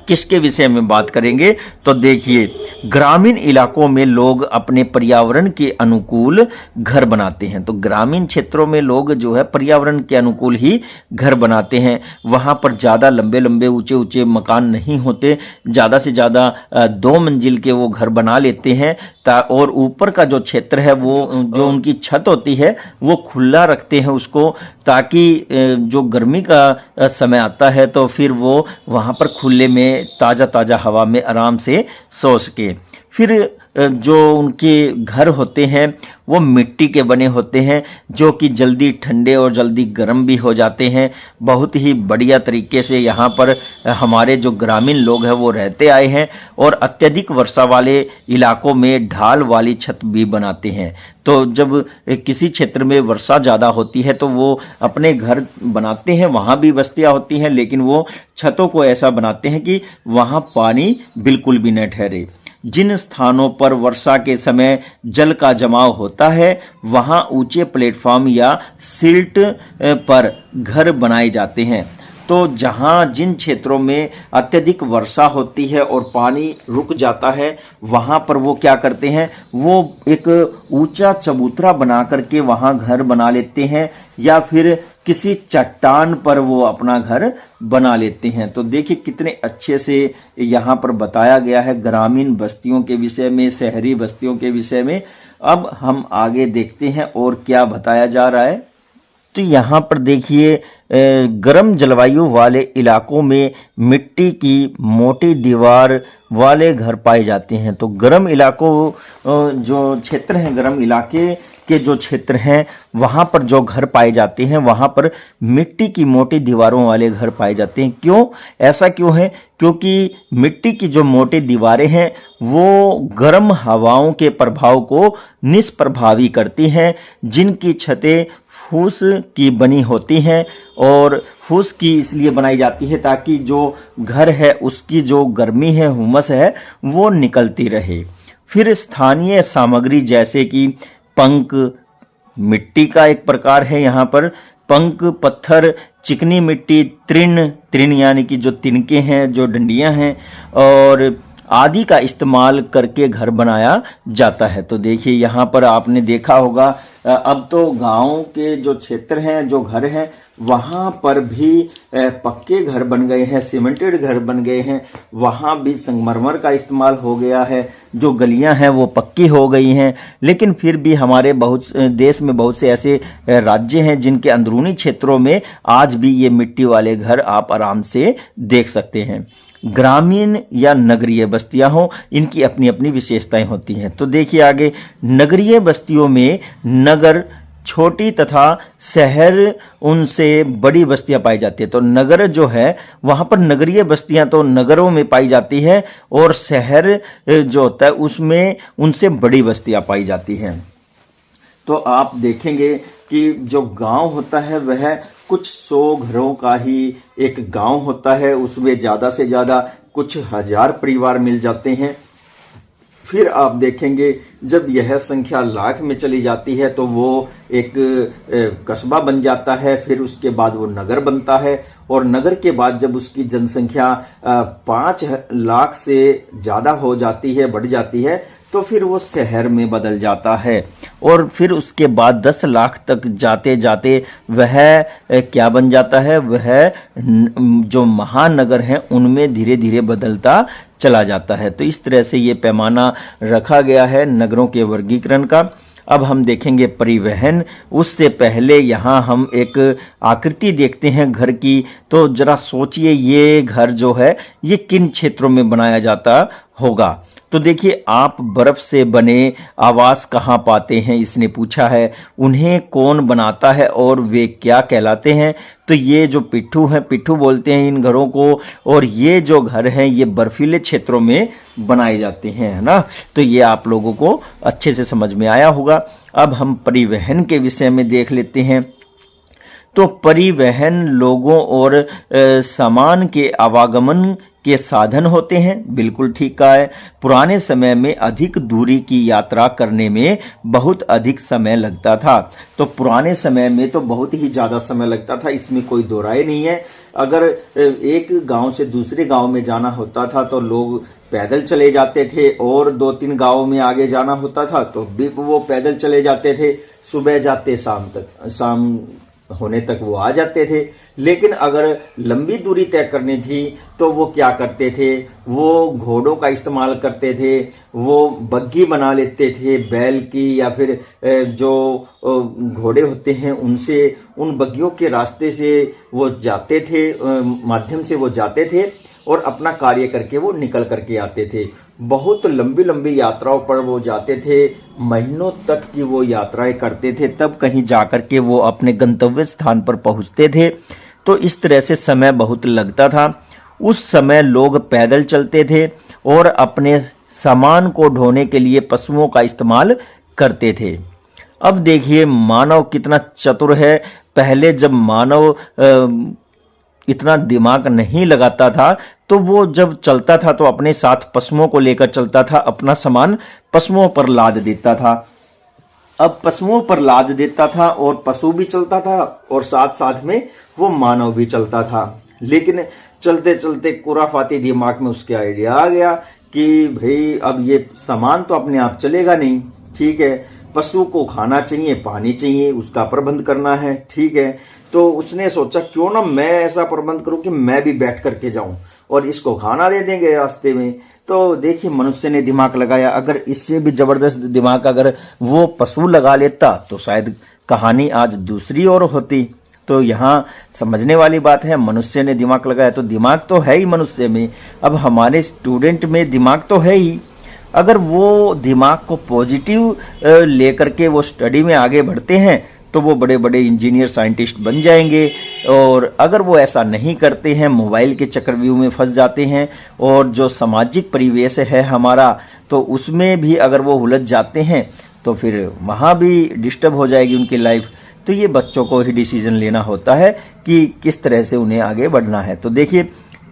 किसके विषय में बात करेंगे? तो देखिए, ग्रामीण इलाकों में लोग अपने पर्यावरण के अनुकूल घर बनाते हैं। तो ग्रामीण क्षेत्रों में लोग जो है पर्यावरण के अनुकूल ही घर बनाते हैं। वहां पर ज्यादा लंबे लंबे ऊंचे ऊंचे मकान नहीं होते, ज्यादा से ज्यादा 2 मंजिल के वो घर बना लेते हैं। और ऊपर का जो क्षेत्र है वो जो उनकी छत होती है वो खुला रखते हैं उसको, ताकि जो गर्मी का समय आता है तो फिर वो वहां पर खुले में ताजा ताजा हवा में आराम से सो सके। फिर जो उनके घर होते हैं वो मिट्टी के बने होते हैं, जो कि जल्दी ठंडे और जल्दी गर्म भी हो जाते हैं। बहुत ही बढ़िया तरीके से यहाँ पर हमारे जो ग्रामीण लोग हैं वो रहते आए हैं, और अत्यधिक वर्षा वाले इलाकों में ढाल वाली छत भी बनाते हैं। तो जब किसी क्षेत्र में वर्षा ज़्यादा होती है तो वो अपने घर बनाते हैं, वहाँ भी बस्तियाँ होती हैं, लेकिन वो छतों को ऐसा बनाते हैं कि वहाँ पानी बिल्कुल भी न ठहरे। जिन स्थानों पर वर्षा के समय जल का जमाव होता है वहां ऊंचे प्लेटफॉर्म या सिल्ट पर घर बनाए जाते हैं। तो जहां जिन क्षेत्रों में अत्यधिक वर्षा होती है और पानी रुक जाता है, वहां पर वो क्या करते हैं, वो एक ऊंचा चबूतरा बना करके वहां घर बना लेते हैं या फिर किसी चट्टान पर वो अपना घर बना लेते हैं। तो देखिए कितने अच्छे से यहाँ पर बताया गया है ग्रामीण बस्तियों के विषय में, शहरी बस्तियों के विषय में। अब हम आगे देखते हैं और क्या बताया जा रहा है। तो यहाँ पर देखिए गर्म जलवायु वाले इलाकों में मिट्टी की मोटी दीवार वाले घर पाए जाते हैं। तो गर्म इलाकों जो क्षेत्र हैं, गर्म इलाके के जो क्षेत्र हैं, वहां पर जो घर पाए जाते हैं वहां पर मिट्टी की मोटी दीवारों वाले घर पाए जाते हैं। क्यों, ऐसा क्यों है? क्योंकि मिट्टी की जो मोटी दीवारें हैं वो गर्म हवाओं के प्रभाव को निष्प्रभावी करती हैं, जिनकी छतें फूस की बनी होती हैं और फूस की इसलिए बनाई जाती है ताकि जो घर है उसकी जो गर्मी है, हुमस है, वो निकलती रहे। फिर स्थानीय सामग्री जैसे कि पंक, मिट्टी का एक प्रकार है यहाँ पर, पंक, पत्थर, चिकनी मिट्टी, तृण यानी कि जो तिनके हैं, जो डंडियां हैं और आदि का इस्तेमाल करके घर बनाया जाता है। तो देखिए यहाँ पर आपने देखा होगा अब तो गांव के जो क्षेत्र हैं, जो घर हैं, वहां पर भी पक्के घर बन गए हैं, सीमेंटेड घर बन गए हैं, वहां भी संगमरमर का इस्तेमाल हो गया है, जो गलियां हैं वो पक्की हो गई हैं। लेकिन फिर भी हमारे देश में बहुत से ऐसे राज्य हैं जिनके अंदरूनी क्षेत्रों में आज भी ये मिट्टी वाले घर आप आराम से देख सकते हैं। ग्रामीण या नगरीय बस्तियां हो, इनकी अपनी अपनी विशेषताएं होती हैं। तो देखिए आगे, नगरीय बस्तियों में नगर छोटी तथा शहर उनसे बड़ी बस्तियां पाई जाती है। तो नगर जो है वहां पर नगरीय बस्तियां तो नगरों में पाई जाती है और शहर जो होता है उसमें उनसे बड़ी बस्तियां पाई जाती हैं। तो आप देखेंगे कि जो गांव होता है वह कुछ 100 घरों का ही एक गांव होता है, उसमें ज्यादा से ज्यादा कुछ हजार परिवार मिल जाते हैं। फिर आप देखेंगे जब यह संख्या लाख में चली जाती है तो वो एक कस्बा बन जाता है, फिर उसके बाद वो नगर बनता है और नगर के बाद जब उसकी जनसंख्या 5 लाख से ज्यादा हो जाती है, बढ़ जाती है, तो फिर वो शहर में बदल जाता है और फिर उसके बाद 10 लाख तक जाते जाते वह क्या बन जाता है, वह जो महानगर हैं उनमें धीरे धीरे बदलता चला जाता है। तो इस तरह से ये पैमाना रखा गया है नगरों के वर्गीकरण का। अब हम देखेंगे परिवहन। उससे पहले यहाँ हम एक आकृति देखते हैं घर की। तो जरा सोचिए ये घर जो है ये किन क्षेत्रों में बनाया जाता होगा। तो देखिए, आप बर्फ से बने आवास कहाँ पाते हैं, इसने पूछा है। उन्हें कौन बनाता है और वे क्या कहलाते हैं? तो ये जो पिट्ठू हैं, पिट्ठू बोलते हैं इन घरों को, और ये जो घर हैं ये बर्फीले क्षेत्रों में बनाए जाते हैं, है ना। तो ये आप लोगों को अच्छे से समझ में आया होगा। अब हम परिवहन के विषय में देख लेते हैं। तो परिवहन लोगों और सामान के आवागमन के साधन होते हैं। बिल्कुल ठीक कहा है। पुराने समय में अधिक दूरी की यात्रा करने में बहुत अधिक समय लगता था। तो पुराने समय में तो बहुत ही ज्यादा समय लगता था, इसमें कोई दो राय नहीं है। अगर एक गांव से दूसरे गांव में जाना होता था तो लोग पैदल चले जाते थे, और 2-3 गांव में आगे जाना होता था तो भी वो पैदल चले जाते थे। सुबह जाते शाम होने तक वो आ जाते थे। लेकिन अगर लंबी दूरी तय करनी थी तो वो क्या करते थे, वो घोड़ों का इस्तेमाल करते थे, वो बग्गी बना लेते थे बैल की, या फिर जो घोड़े होते हैं उनसे, उन बग्गियों के रास्ते से वो जाते थे, माध्यम से वो जाते थे और अपना कार्य करके वो निकल करके आते थे। बहुत लंबी लंबी यात्राओं पर वो जाते थे, महीनों तक की वो यात्राएं करते थे, तब कहीं जाकर के वो अपने गंतव्य स्थान पर पहुंचते थे। तो इस तरह से समय बहुत लगता था। उस समय लोग पैदल चलते थे और अपने सामान को ढोने के लिए पशुओं का इस्तेमाल करते थे। अब देखिए मानव कितना चतुर है। पहले जब मानव इतना दिमाग नहीं लगाता था तो वो जब चलता था तो अपने साथ पशुओं को लेकर चलता था, अपना सामान पशुओं पर लाद देता था। अब पशुओं पर लाद देता था और पशु भी चलता था और साथ साथ में वो मानव भी चलता था। लेकिन चलते चलते खुराफाती दिमाग में उसके आइडिया आ गया कि भाई अब ये सामान तो अपने आप चलेगा नहीं, ठीक है, पशु को खाना चाहिए, पानी चाहिए, उसका प्रबंध करना है, ठीक है। तो उसने सोचा क्यों ना मैं ऐसा प्रबंध करूं कि मैं भी बैठ करके जाऊं और इसको खाना दे देंगे रास्ते में। तो देखिए मनुष्य ने दिमाग लगाया, अगर इससे भी जबरदस्त दिमाग अगर वो पशु लगा लेता तो शायद कहानी आज दूसरी और होती। तो यहाँ समझने वाली बात है, मनुष्य ने दिमाग लगाया तो दिमाग तो है ही मनुष्य में, अब हमारे स्टूडेंट में दिमाग तो है ही। अगर वो दिमाग को पॉजिटिव लेकर के वो स्टडी में आगे बढ़ते हैं तो वो बड़े बड़े इंजीनियर साइंटिस्ट बन जाएंगे। और अगर वो ऐसा नहीं करते हैं, मोबाइल के चक्रव्यूह में फंस जाते हैं और जो सामाजिक परिवेश है हमारा तो उसमें भी अगर वो उलझ जाते हैं तो फिर वहाँ भी डिस्टर्ब हो जाएगी उनकी लाइफ। तो ये बच्चों को ही डिसीजन लेना होता है कि किस तरह से उन्हें आगे बढ़ना है। तो देखिए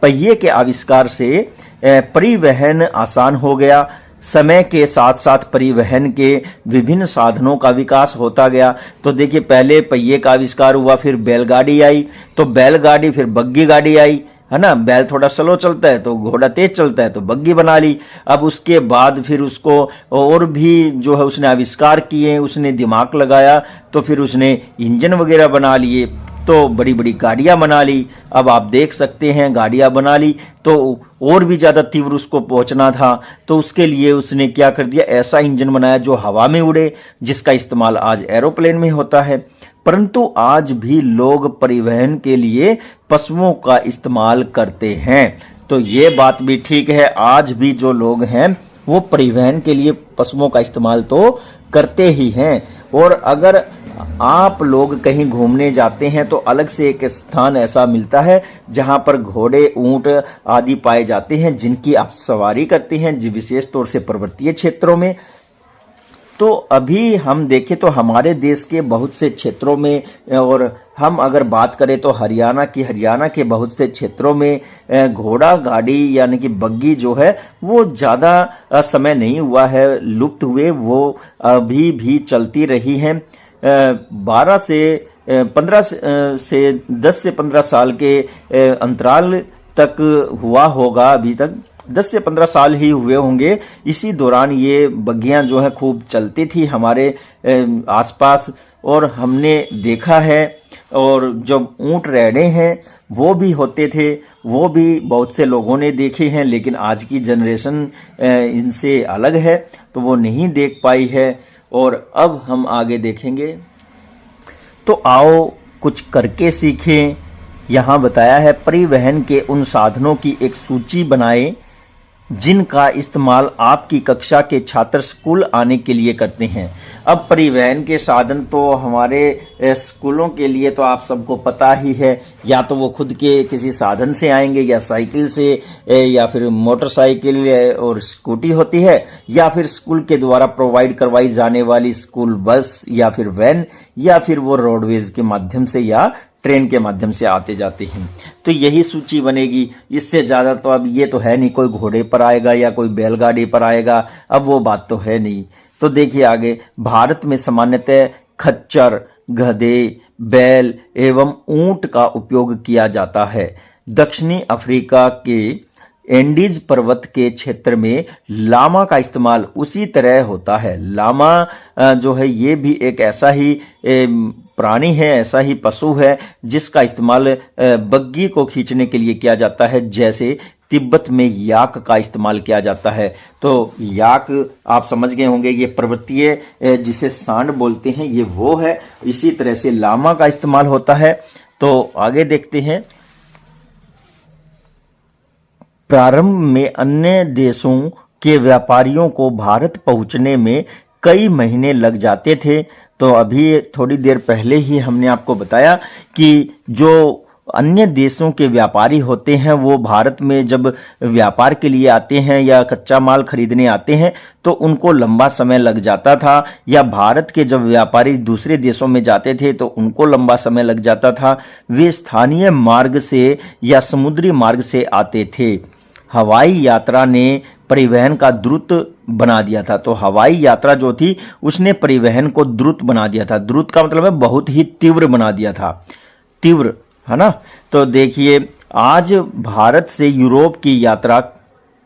पहिए के आविष्कार से परिवहन आसान हो गया, समय के साथ साथ परिवहन के विभिन्न साधनों का विकास होता गया। तो देखिए पहले पहिए का आविष्कार हुआ, फिर बैलगाड़ी आई, तो बैलगाड़ी, फिर बग्गी गाड़ी आई, है ना। बैल थोड़ा स्लो चलता है तो घोड़ा तेज चलता है तो बग्गी बना ली। अब उसके बाद फिर उसको और भी जो है उसने आविष्कार किए, उसने दिमाग लगाया तो फिर उसने इंजन वगैरह बना लिए, तो बड़ी बड़ी गाड़ियां बना ली। अब आप देख सकते हैं गाड़ियां बना ली तो और भी ज्यादा तीव्र उसको पहुंचना था, तो उसके लिए उसने क्या कर दिया, ऐसा इंजन बनाया जो हवा में उड़े, जिसका इस्तेमाल आज एरोप्लेन में होता है। परंतु आज भी लोग परिवहन के लिए पशुओं का इस्तेमाल करते हैं। तो ये बात भी ठीक है, आज भी जो लोग हैं वो परिवहन के लिए पशुओं का इस्तेमाल तो करते ही हैं। और अगर आप लोग कहीं घूमने जाते हैं तो अलग से एक स्थान ऐसा मिलता है जहां पर घोड़े, ऊंट आदि पाए जाते हैं जिनकी आप सवारी करते हैं, विशेष तौर से पर्वतीय क्षेत्रों में। तो अभी हम देखें तो हमारे देश के बहुत से क्षेत्रों में, और हम अगर बात करें तो हरियाणा के बहुत से क्षेत्रों में घोड़ा गाड़ी यानी कि बग्गी जो है वो ज्यादा समय नहीं हुआ है लुप्त हुए, वो अभी भी चलती रही हैं। 12 से 15 से 10 से 15 साल के अंतराल तक हुआ होगा, अभी तक 10 से 15 साल ही हुए होंगे। इसी दौरान ये बग्गियां जो है खूब चलती थी हमारे आसपास और हमने देखा है। और जब ऊंट रेड़े हैं वो भी होते थे, वो भी बहुत से लोगों ने देखे हैं, लेकिन आज की जनरेशन इनसे अलग है तो वो नहीं देख पाई है। और अब हम आगे देखेंगे, तो आओ कुछ करके सीखें। यहां बताया है परिवहन के उन साधनों की एक सूची बनाएं जिनका इस्तेमाल आपकी कक्षा के छात्र स्कूल आने के लिए करते हैं। अब परिवहन के साधन तो हमारे स्कूलों के लिए तो आप सबको पता ही है, या तो वो खुद के किसी साधन से आएंगे, या साइकिल से, या फिर मोटरसाइकिल और स्कूटी होती है, या फिर स्कूल के द्वारा प्रोवाइड करवाई जाने वाली स्कूल बस या फिर वैन, या फिर वो रोडवेज के माध्यम से या ट्रेन के माध्यम से आते जाते हैं। तो यही सूची बनेगी, इससे ज्यादा तो अब ये तो है नहीं कोई घोड़े पर आएगा या कोई बैलगाड़ी पर आएगा, अब वो बात तो है नहीं। तो देखिए आगे, भारत में सामान्यतः खच्चर, गधे, बैल एवं ऊंट का उपयोग किया जाता है। दक्षिणी अफ्रीका के एंडीज पर्वत के क्षेत्र में लामा का इस्तेमाल उसी तरह होता है। लामा जो है ये भी एक ऐसा ही प्राणी है, ऐसा ही पशु है जिसका इस्तेमाल बग्गी को खींचने के लिए किया जाता है, जैसे तिब्बत में याक का इस्तेमाल किया जाता है। तो याक आप समझ गए होंगे, ये पर्वतीय जिसे सांड बोलते हैं ये वो है। इसी तरह से लामा का इस्तेमाल होता है। तो आगे देखते हैं, प्रारंभ में अन्य देशों के व्यापारियों को भारत पहुंचने में कई महीने लग जाते थे। तो अभी थोड़ी देर पहले ही हमने आपको बताया कि जो अन्य देशों के व्यापारी होते हैं वो भारत में जब व्यापार के लिए आते हैं या कच्चा माल खरीदने आते हैं तो उनको लंबा समय लग जाता था, या भारत के जब व्यापारी दूसरे देशों में जाते थे तो उनको लंबा समय लग जाता था। वे स्थानीय मार्ग से या समुद्री मार्ग से आते थे। हवाई यात्रा ने परिवहन का द्रुत बना दिया था। तो हवाई यात्रा जो थी उसने परिवहन को द्रुत बना दिया था। द्रुत का मतलब है बहुत ही तीव्र बना दिया था, तीव्र, है ना। तो देखिए आज भारत से यूरोप की यात्रा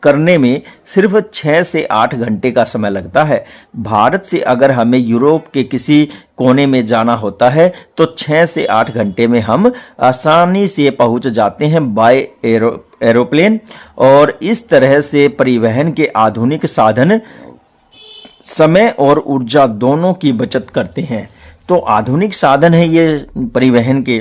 करने में सिर्फ 6 से 8 घंटे का समय लगता है। भारत से अगर हमें यूरोप के किसी कोने में जाना होता है तो 6 से 8 घंटे में हम आसानी से पहुंच जाते हैं बाय एरोप्लेन। और इस तरह से परिवहन के आधुनिक साधन समय और ऊर्जा दोनों की बचत करते हैं। तो आधुनिक साधन है ये परिवहन के,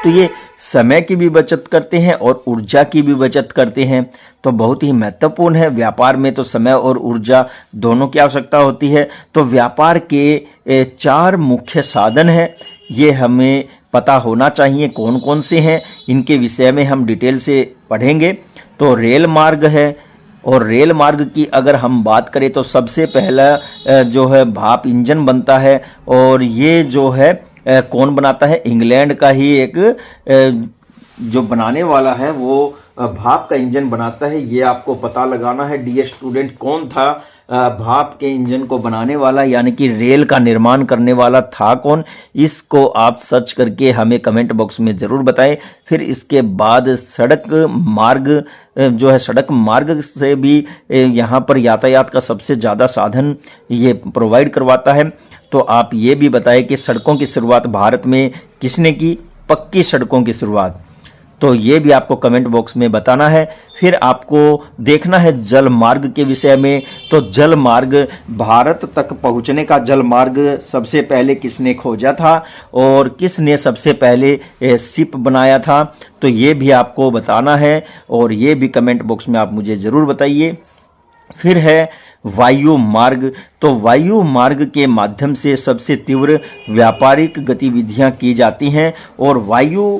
तो ये समय की भी बचत करते हैं और ऊर्जा की भी बचत करते हैं। तो बहुत ही महत्वपूर्ण है। व्यापार में तो समय और ऊर्जा दोनों की आवश्यकता होती है। तो व्यापार के 4 मुख्य साधन हैं, ये हमें पता होना चाहिए कौन कौन से हैं। इनके विषय में हम डिटेल से पढ़ेंगे। तो रेल मार्ग है, और रेल मार्ग की अगर हम बात करें तो सबसे पहला जो है भाप इंजन बनता है। और ये जो है कौन बनाता है? इंग्लैंड का ही एक जो बनाने वाला है वो भाप का इंजन बनाता है। ये आपको पता लगाना है डियर स्टूडेंट, कौन था भाप के इंजन को बनाने वाला, यानी कि रेल का निर्माण करने वाला था कौन। इसको आप सर्च करके हमें कमेंट बॉक्स में जरूर बताएं। फिर इसके बाद सड़क मार्ग जो है, सड़क मार्ग से भी यहाँ पर यातायात का सबसे ज़्यादा साधन ये प्रोवाइड करवाता है। तो आप ये भी बताएं कि सड़कों की शुरुआत भारत में किसने की? पक्की सड़कों की शुरुआत। तो ये भी आपको कमेंट बॉक्स में बताना है। फिर आपको देखना है जल मार्ग के विषय में। तो जल मार्ग, भारत तक पहुंचने का जल मार्ग सबसे पहले किसने खोजा था और किसने सबसे पहले शिप बनाया था, तो ये भी आपको बताना है और ये भी कमेंट बॉक्स में आप मुझे ज़रूर बताइए। फिर है वायु मार्ग। तो वायु मार्ग के माध्यम से सबसे तीव्र व्यापारिक गतिविधियां की जाती हैं। और वायु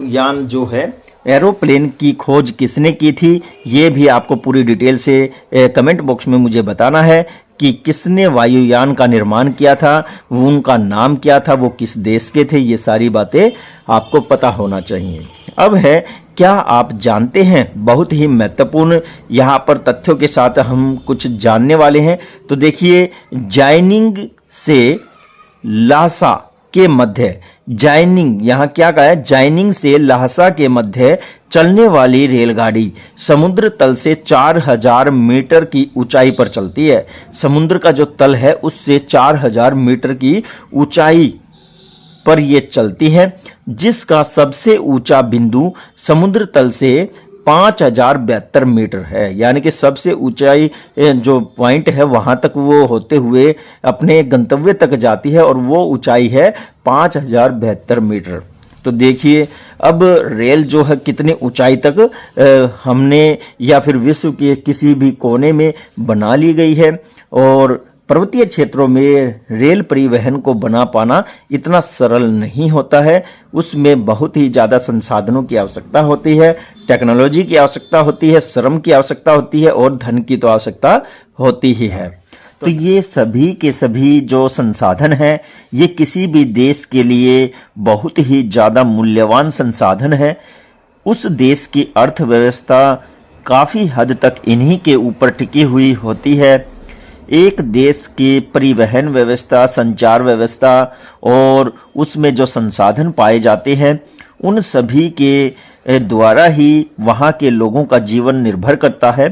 यान जो है, एरोप्लेन की खोज किसने की थी, ये भी आपको पूरी डिटेल से कमेंट बॉक्स में मुझे बताना है कि किसने वायुयान का निर्माण किया था, उनका नाम क्या था, वो किस देश के थे। ये सारी बातें आपको पता होना चाहिए। अब है, क्या आप जानते हैं, बहुत ही महत्वपूर्ण यहाँ पर तथ्यों के साथ हम कुछ जानने वाले हैं। तो देखिए, जाइनिंग से लासा के मध्य, जाइनिंग यहाँ क्या कहा है, जाइनिंग से लहसा के मध्य चलने वाली रेलगाड़ी समुद्र तल से 4000 मीटर की ऊंचाई पर चलती है। समुद्र का जो तल है उससे 4000 मीटर की ऊंचाई पर ये चलती है, जिसका सबसे ऊंचा बिंदु समुद्र तल से 5072 मीटर है। यानी कि सबसे ऊंचाई जो पॉइंट है वहां तक वो होते हुए अपने गंतव्य तक जाती है और वो ऊंचाई है 5072 मीटर। तो देखिए, अब रेल जो है कितनी ऊंचाई तक हमने या फिर विश्व के किसी भी कोने में बना ली गई है। और पर्वतीय क्षेत्रों में रेल परिवहन को बना पाना इतना सरल नहीं होता है। उसमें बहुत ही ज़्यादा संसाधनों की आवश्यकता होती है, टेक्नोलॉजी की आवश्यकता होती है, श्रम की आवश्यकता होती है और धन की तो आवश्यकता होती ही है। तो ये सभी के सभी जो संसाधन हैं, ये किसी भी देश के लिए बहुत ही ज़्यादा मूल्यवान संसाधन है। उस देश की अर्थव्यवस्था काफ़ी हद तक इन्हीं के ऊपर टिकी हुई होती है। एक देश की परिवहन व्यवस्था, संचार व्यवस्था और उसमें जो संसाधन पाए जाते हैं, उन सभी के द्वारा ही वहाँ के लोगों का जीवन निर्भर करता है।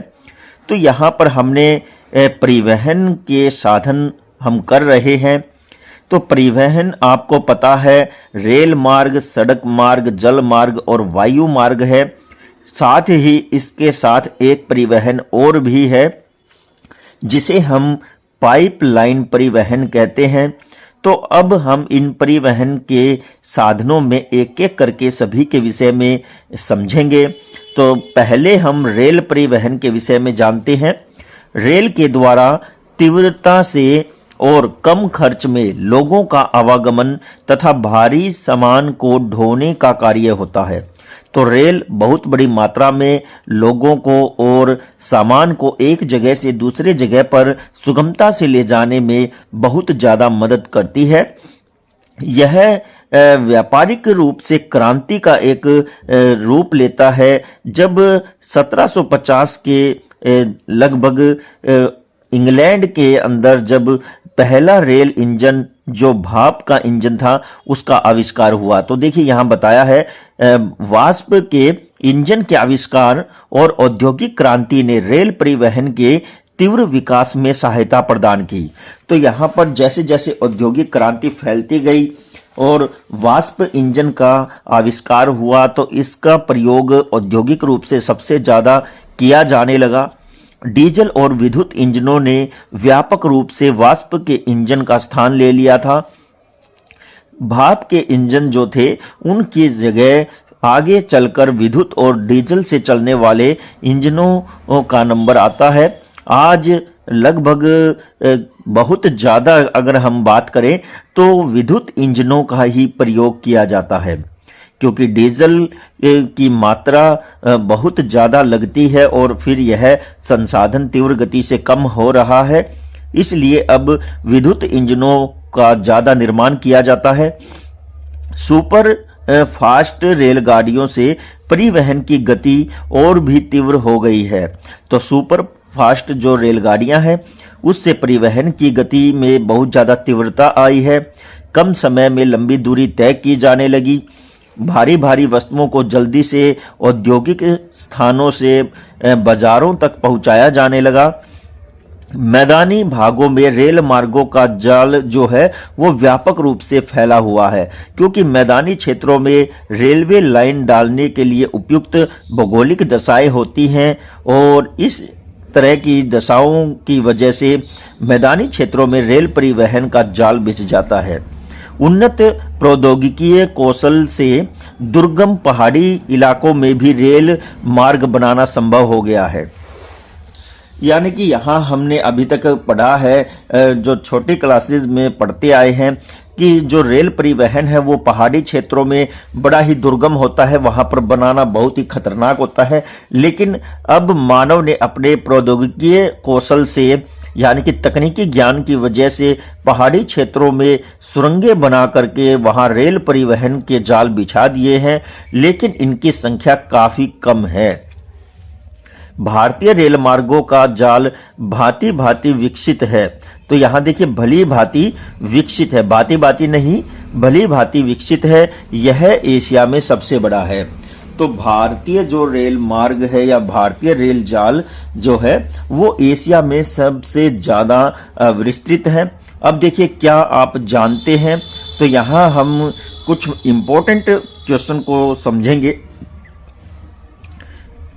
तो यहाँ पर हमने परिवहन के साधन हम कर रहे हैं। तो परिवहन आपको पता है, रेल मार्ग, सड़क मार्ग, जल मार्ग और वायु मार्ग है। साथ ही इसके साथ एक परिवहन और भी है जिसे हम पाइपलाइन परिवहन कहते हैं। तो अब हम इन परिवहन के साधनों में एक एक करके सभी के विषय में समझेंगे। तो पहले हम रेल परिवहन के विषय में जानते हैं। रेल के द्वारा तीव्रता से और कम खर्च में लोगों का आवागमन तथा भारी सामान को ढोने का कार्य होता है। तो रेल बहुत बड़ी मात्रा में लोगों को और सामान को एक जगह से दूसरे जगह पर सुगमता से ले जाने में बहुत ज़्यादा मदद करती है। यह व्यापारिक रूप से क्रांति का एक रूप लेता है जब 1750 के लगभग इंग्लैंड के अंदर जब पहला रेल इंजन जो भाप का इंजन था उसका आविष्कार हुआ। तो देखिए यहां बताया है वाष्प के इंजन के आविष्कार और औद्योगिक क्रांति ने रेल परिवहन के तीव्र विकास में सहायता प्रदान की। तो यहां पर जैसे जैसे औद्योगिक क्रांति फैलती गई और वाष्प इंजन का आविष्कार हुआ तो इसका प्रयोग औद्योगिक रूप से सबसे ज्यादा किया जाने लगा। डीजल और विद्युत इंजनों ने व्यापक रूप से वाष्प के इंजन का स्थान ले लिया था। भाप के इंजन जो थे उनकी जगह आगे चलकर विद्युत और डीजल से चलने वाले इंजनों का नंबर आता है। आज लगभग बहुत ज्यादा अगर हम बात करें तो विद्युत इंजनों का ही प्रयोग किया जाता है, क्योंकि डीजल की मात्रा बहुत ज्यादा लगती है और फिर यह संसाधन तीव्र गति से कम हो रहा है, इसलिए अब विद्युत इंजनों का ज्यादा निर्माण किया जाता है। सुपर फास्ट रेलगाड़ियों से परिवहन की गति और भी तीव्र हो गई है। तो सुपर फास्ट जो रेलगाड़ियां हैं उससे परिवहन की गति में बहुत ज्यादा तीव्रता आई है। कम समय में लंबी दूरी तय की जाने लगी। भारी भारी वस्तुओं को जल्दी से औद्योगिक स्थानों से बाजारों तक पहुंचाया जाने लगा। मैदानी भागों में रेल मार्गों का जाल जो है वो व्यापक रूप से फैला हुआ है, क्योंकि मैदानी क्षेत्रों में रेलवे लाइन डालने के लिए उपयुक्त भौगोलिक दशाएं होती हैं और इस तरह की दशाओं की वजह से मैदानी क्षेत्रों में रेल परिवहन का जाल बिछ जाता है। उन्नत प्रौद्योगिकीय कौशल से दुर्गम पहाड़ी इलाकों में भी रेल मार्ग बनाना संभव हो गया है। यानी कि यहाँ हमने अभी तक पढ़ा है, जो छोटी क्लासेस में पढ़ते आए हैं कि जो रेल परिवहन है वो पहाड़ी क्षेत्रों में बड़ा ही दुर्गम होता है, वहां पर बनाना बहुत ही खतरनाक होता है। लेकिन अब मानव ने अपने प्रौद्योगिकीय कौशल से यानी कि तकनीकी ज्ञान की वजह से पहाड़ी क्षेत्रों में सुरंगें बना करके वहां रेल परिवहन के जाल बिछा दिए हैं, लेकिन इनकी संख्या काफी कम है। भारतीय रेल मार्गों का जाल भांति भांति विकसित है। तो यहां देखिए भली भांति विकसित है, भांति भांति नहीं, भली भांति विकसित है। यह एशिया में सबसे बड़ा है। तो भारतीय जो रेल मार्ग है या भारतीय रेल जाल जो है वो एशिया में सबसे ज्यादा विस्तृत है। अब देखिए क्या आप जानते हैं, तो यहां हम कुछ इंपॉर्टेंट क्वेश्चन को समझेंगे।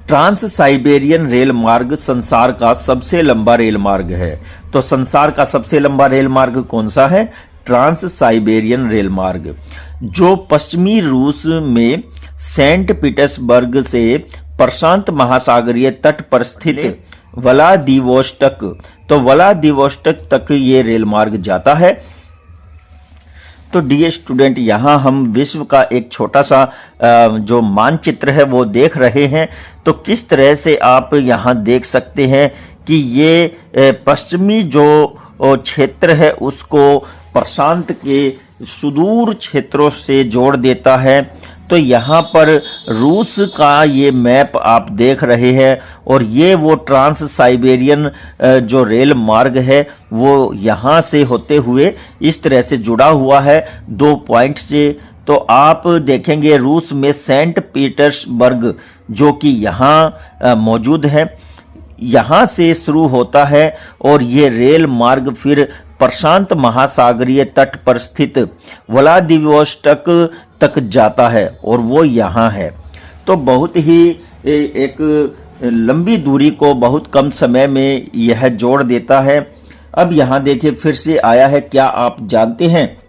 ट्रांस साइबेरियन रेल मार्ग संसार का सबसे लंबा रेल मार्ग है। तो संसार का सबसे लंबा रेल मार्ग कौन सा है? ट्रांस साइबेरियन रेल मार्ग, जो पश्चिमी रूस में सेंट पीटर्सबर्ग से प्रशांत महासागरीय तट पर स्थित व्लादिवोस्टोक, तो व्लादिवोस्टोक तक ये रेल मार्ग जाता है। तो डियर स्टूडेंट, यहाँ हम विश्व का एक छोटा सा जो मानचित्र है वो देख रहे हैं। तो किस तरह से आप यहाँ देख सकते हैं कि ये पश्चिमी जो क्षेत्र है उसको प्रशांत के सुदूर क्षेत्रों से जोड़ देता है। तो यहाँ पर रूस का ये मैप आप देख रहे हैं और ये वो ट्रांस साइबेरियन जो रेल मार्ग है वो यहाँ से होते हुए इस तरह से जुड़ा हुआ है 2 पॉइंट से। तो आप देखेंगे रूस में सेंट पीटर्सबर्ग जो कि यहाँ मौजूद है, यहाँ से शुरू होता है और ये रेल मार्ग फिर प्रशांत महासागरीय तट पर स्थित व्लादिवोस्टोक तक जाता है और वो यहाँ है। तो बहुत ही एक लंबी दूरी को बहुत कम समय में यह जोड़ देता है। अब यहाँ देखिए फिर से आया है, क्या आप जानते हैं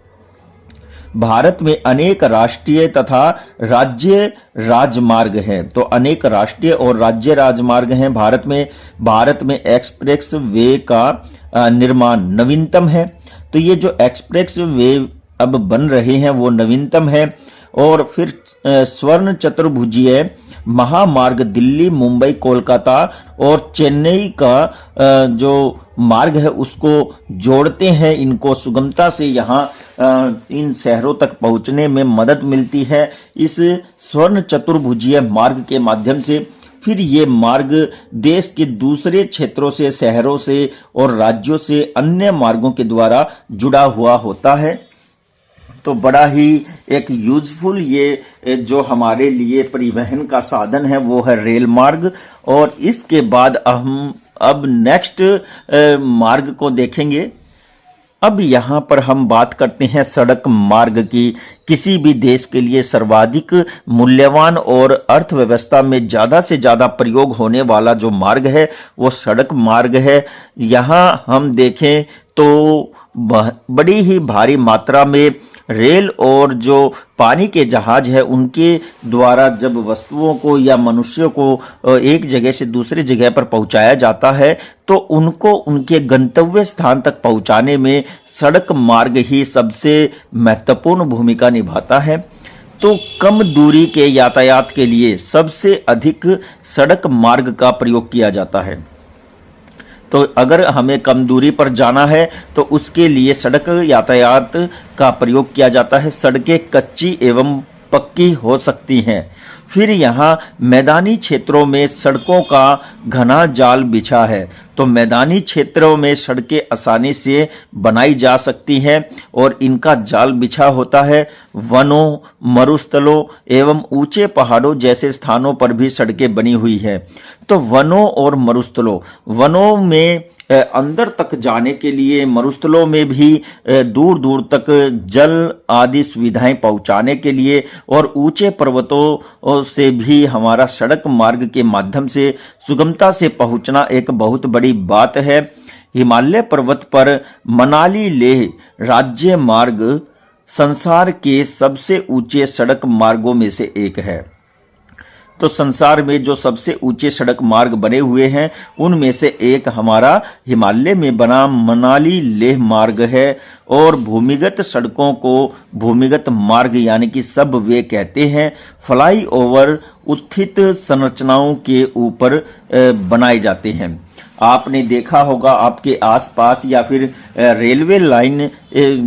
भारत में अनेक राष्ट्रीय तथा राज्य राजमार्ग हैं। तो अनेक राष्ट्रीय और राज्य राजमार्ग हैं भारत में एक्सप्रेस वे का निर्माण नवीनतम है। तो ये जो एक्सप्रेस वे अब बन रहे हैं वो नवीनतम है। और फिर स्वर्ण चतुर्भुजीय महामार्ग दिल्ली, मुंबई, कोलकाता और चेन्नई का जो मार्ग है उसको जोड़ते हैं। इनको सुगमता से यहाँ इन शहरों तक पहुंचने में मदद मिलती है इस स्वर्ण चतुर्भुजीय मार्ग के माध्यम से। फिर ये मार्ग देश के दूसरे क्षेत्रों से, शहरों से और राज्यों से अन्य मार्गों के द्वारा जुड़ा हुआ होता है। तो बड़ा ही एक यूजफुल ये जो हमारे लिए परिवहन का साधन है वो है रेल मार्ग। और इसके बाद हम अब नेक्स्ट मार्ग को देखेंगे। अब यहाँ पर हम बात करते हैं सड़क मार्ग की। किसी भी देश के लिए सर्वाधिक मूल्यवान और अर्थव्यवस्था में ज्यादा से ज्यादा प्रयोग होने वाला जो मार्ग है वो सड़क मार्ग है। यहाँ हम देखें तो बड़ी ही भारी मात्रा में रेल और जो पानी के जहाज है उनके द्वारा जब वस्तुओं को या मनुष्यों को एक जगह से दूसरी जगह पर पहुंचाया जाता है तो उनको उनके गंतव्य स्थान तक पहुंचाने में सड़क मार्ग ही सबसे महत्वपूर्ण भूमिका निभाता है। तो कम दूरी के यातायात के लिए सबसे अधिक सड़क मार्ग का प्रयोग किया जाता है। तो अगर हमें कम दूरी पर जाना है तो उसके लिए सड़क यातायात का प्रयोग किया जाता है। सड़कें कच्ची एवं पक्की हो सकती हैं। फिर यहाँ मैदानी क्षेत्रों में सड़कों का घना जाल बिछा है। तो मैदानी क्षेत्रों में सड़कें आसानी से बनाई जा सकती हैं और इनका जाल बिछा होता है। वनों, मरुस्थलों एवं ऊंचे पहाड़ों जैसे स्थानों पर भी सड़कें बनी हुई है। तो वनों और मरुस्थलों, वनों में अंदर तक जाने के लिए, मरुस्थलों में भी दूर दूर तक जल आदि सुविधाएं पहुंचाने के लिए और ऊंचे पर्वतों से भी हमारा सड़क मार्ग के माध्यम से सुगमता से पहुंचना एक बहुत बड़ी बात है। हिमालय पर्वत पर मनाली लेह राज्य मार्ग संसार के सबसे ऊंचे सड़क मार्गों में से एक है। तो संसार में जो सबसे ऊंचे सड़क मार्ग बने हुए हैं उनमें से एक हमारा हिमालय में बना मनाली लेह मार्ग है। और भूमिगत सड़कों को भूमिगत मार्ग यानी कि सब वे कहते हैं। फ्लाईओवर उत्थित संरचनाओं के ऊपर बनाए जाते हैं। आपने देखा होगा आपके आसपास या फिर रेलवे लाइन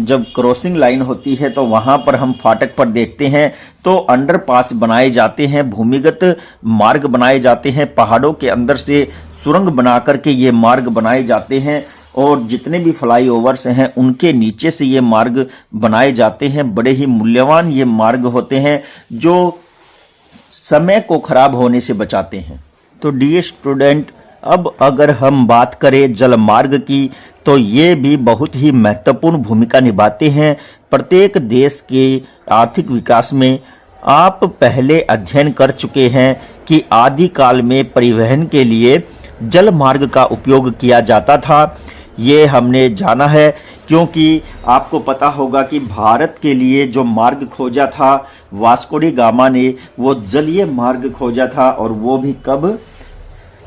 जब क्रॉसिंग लाइन होती है तो वहां पर हम फाटक पर देखते हैं तो अंडरपास बनाए जाते हैं, भूमिगत मार्ग बनाए जाते हैं। पहाड़ों के अंदर से सुरंग बना करके ये मार्ग बनाए जाते हैं और जितने भी फ्लाईओवर्स हैं उनके नीचे से ये मार्ग बनाए जाते हैं। बड़े ही मूल्यवान ये मार्ग होते हैं जो समय को खराब होने से बचाते हैं। तो डियर स्टूडेंट, अब अगर हम बात करें जल मार्ग की तो ये भी बहुत ही महत्वपूर्ण भूमिका निभाते हैं प्रत्येक देश के आर्थिक विकास में। आप पहले अध्ययन कर चुके हैं कि आदि काल में परिवहन के लिए जल मार्ग का उपयोग किया जाता था। ये हमने जाना है क्योंकि आपको पता होगा कि भारत के लिए जो मार्ग खोजा था वास्को डी गामा ने, वो जलीय मार्ग खोजा था। और वो भी कब,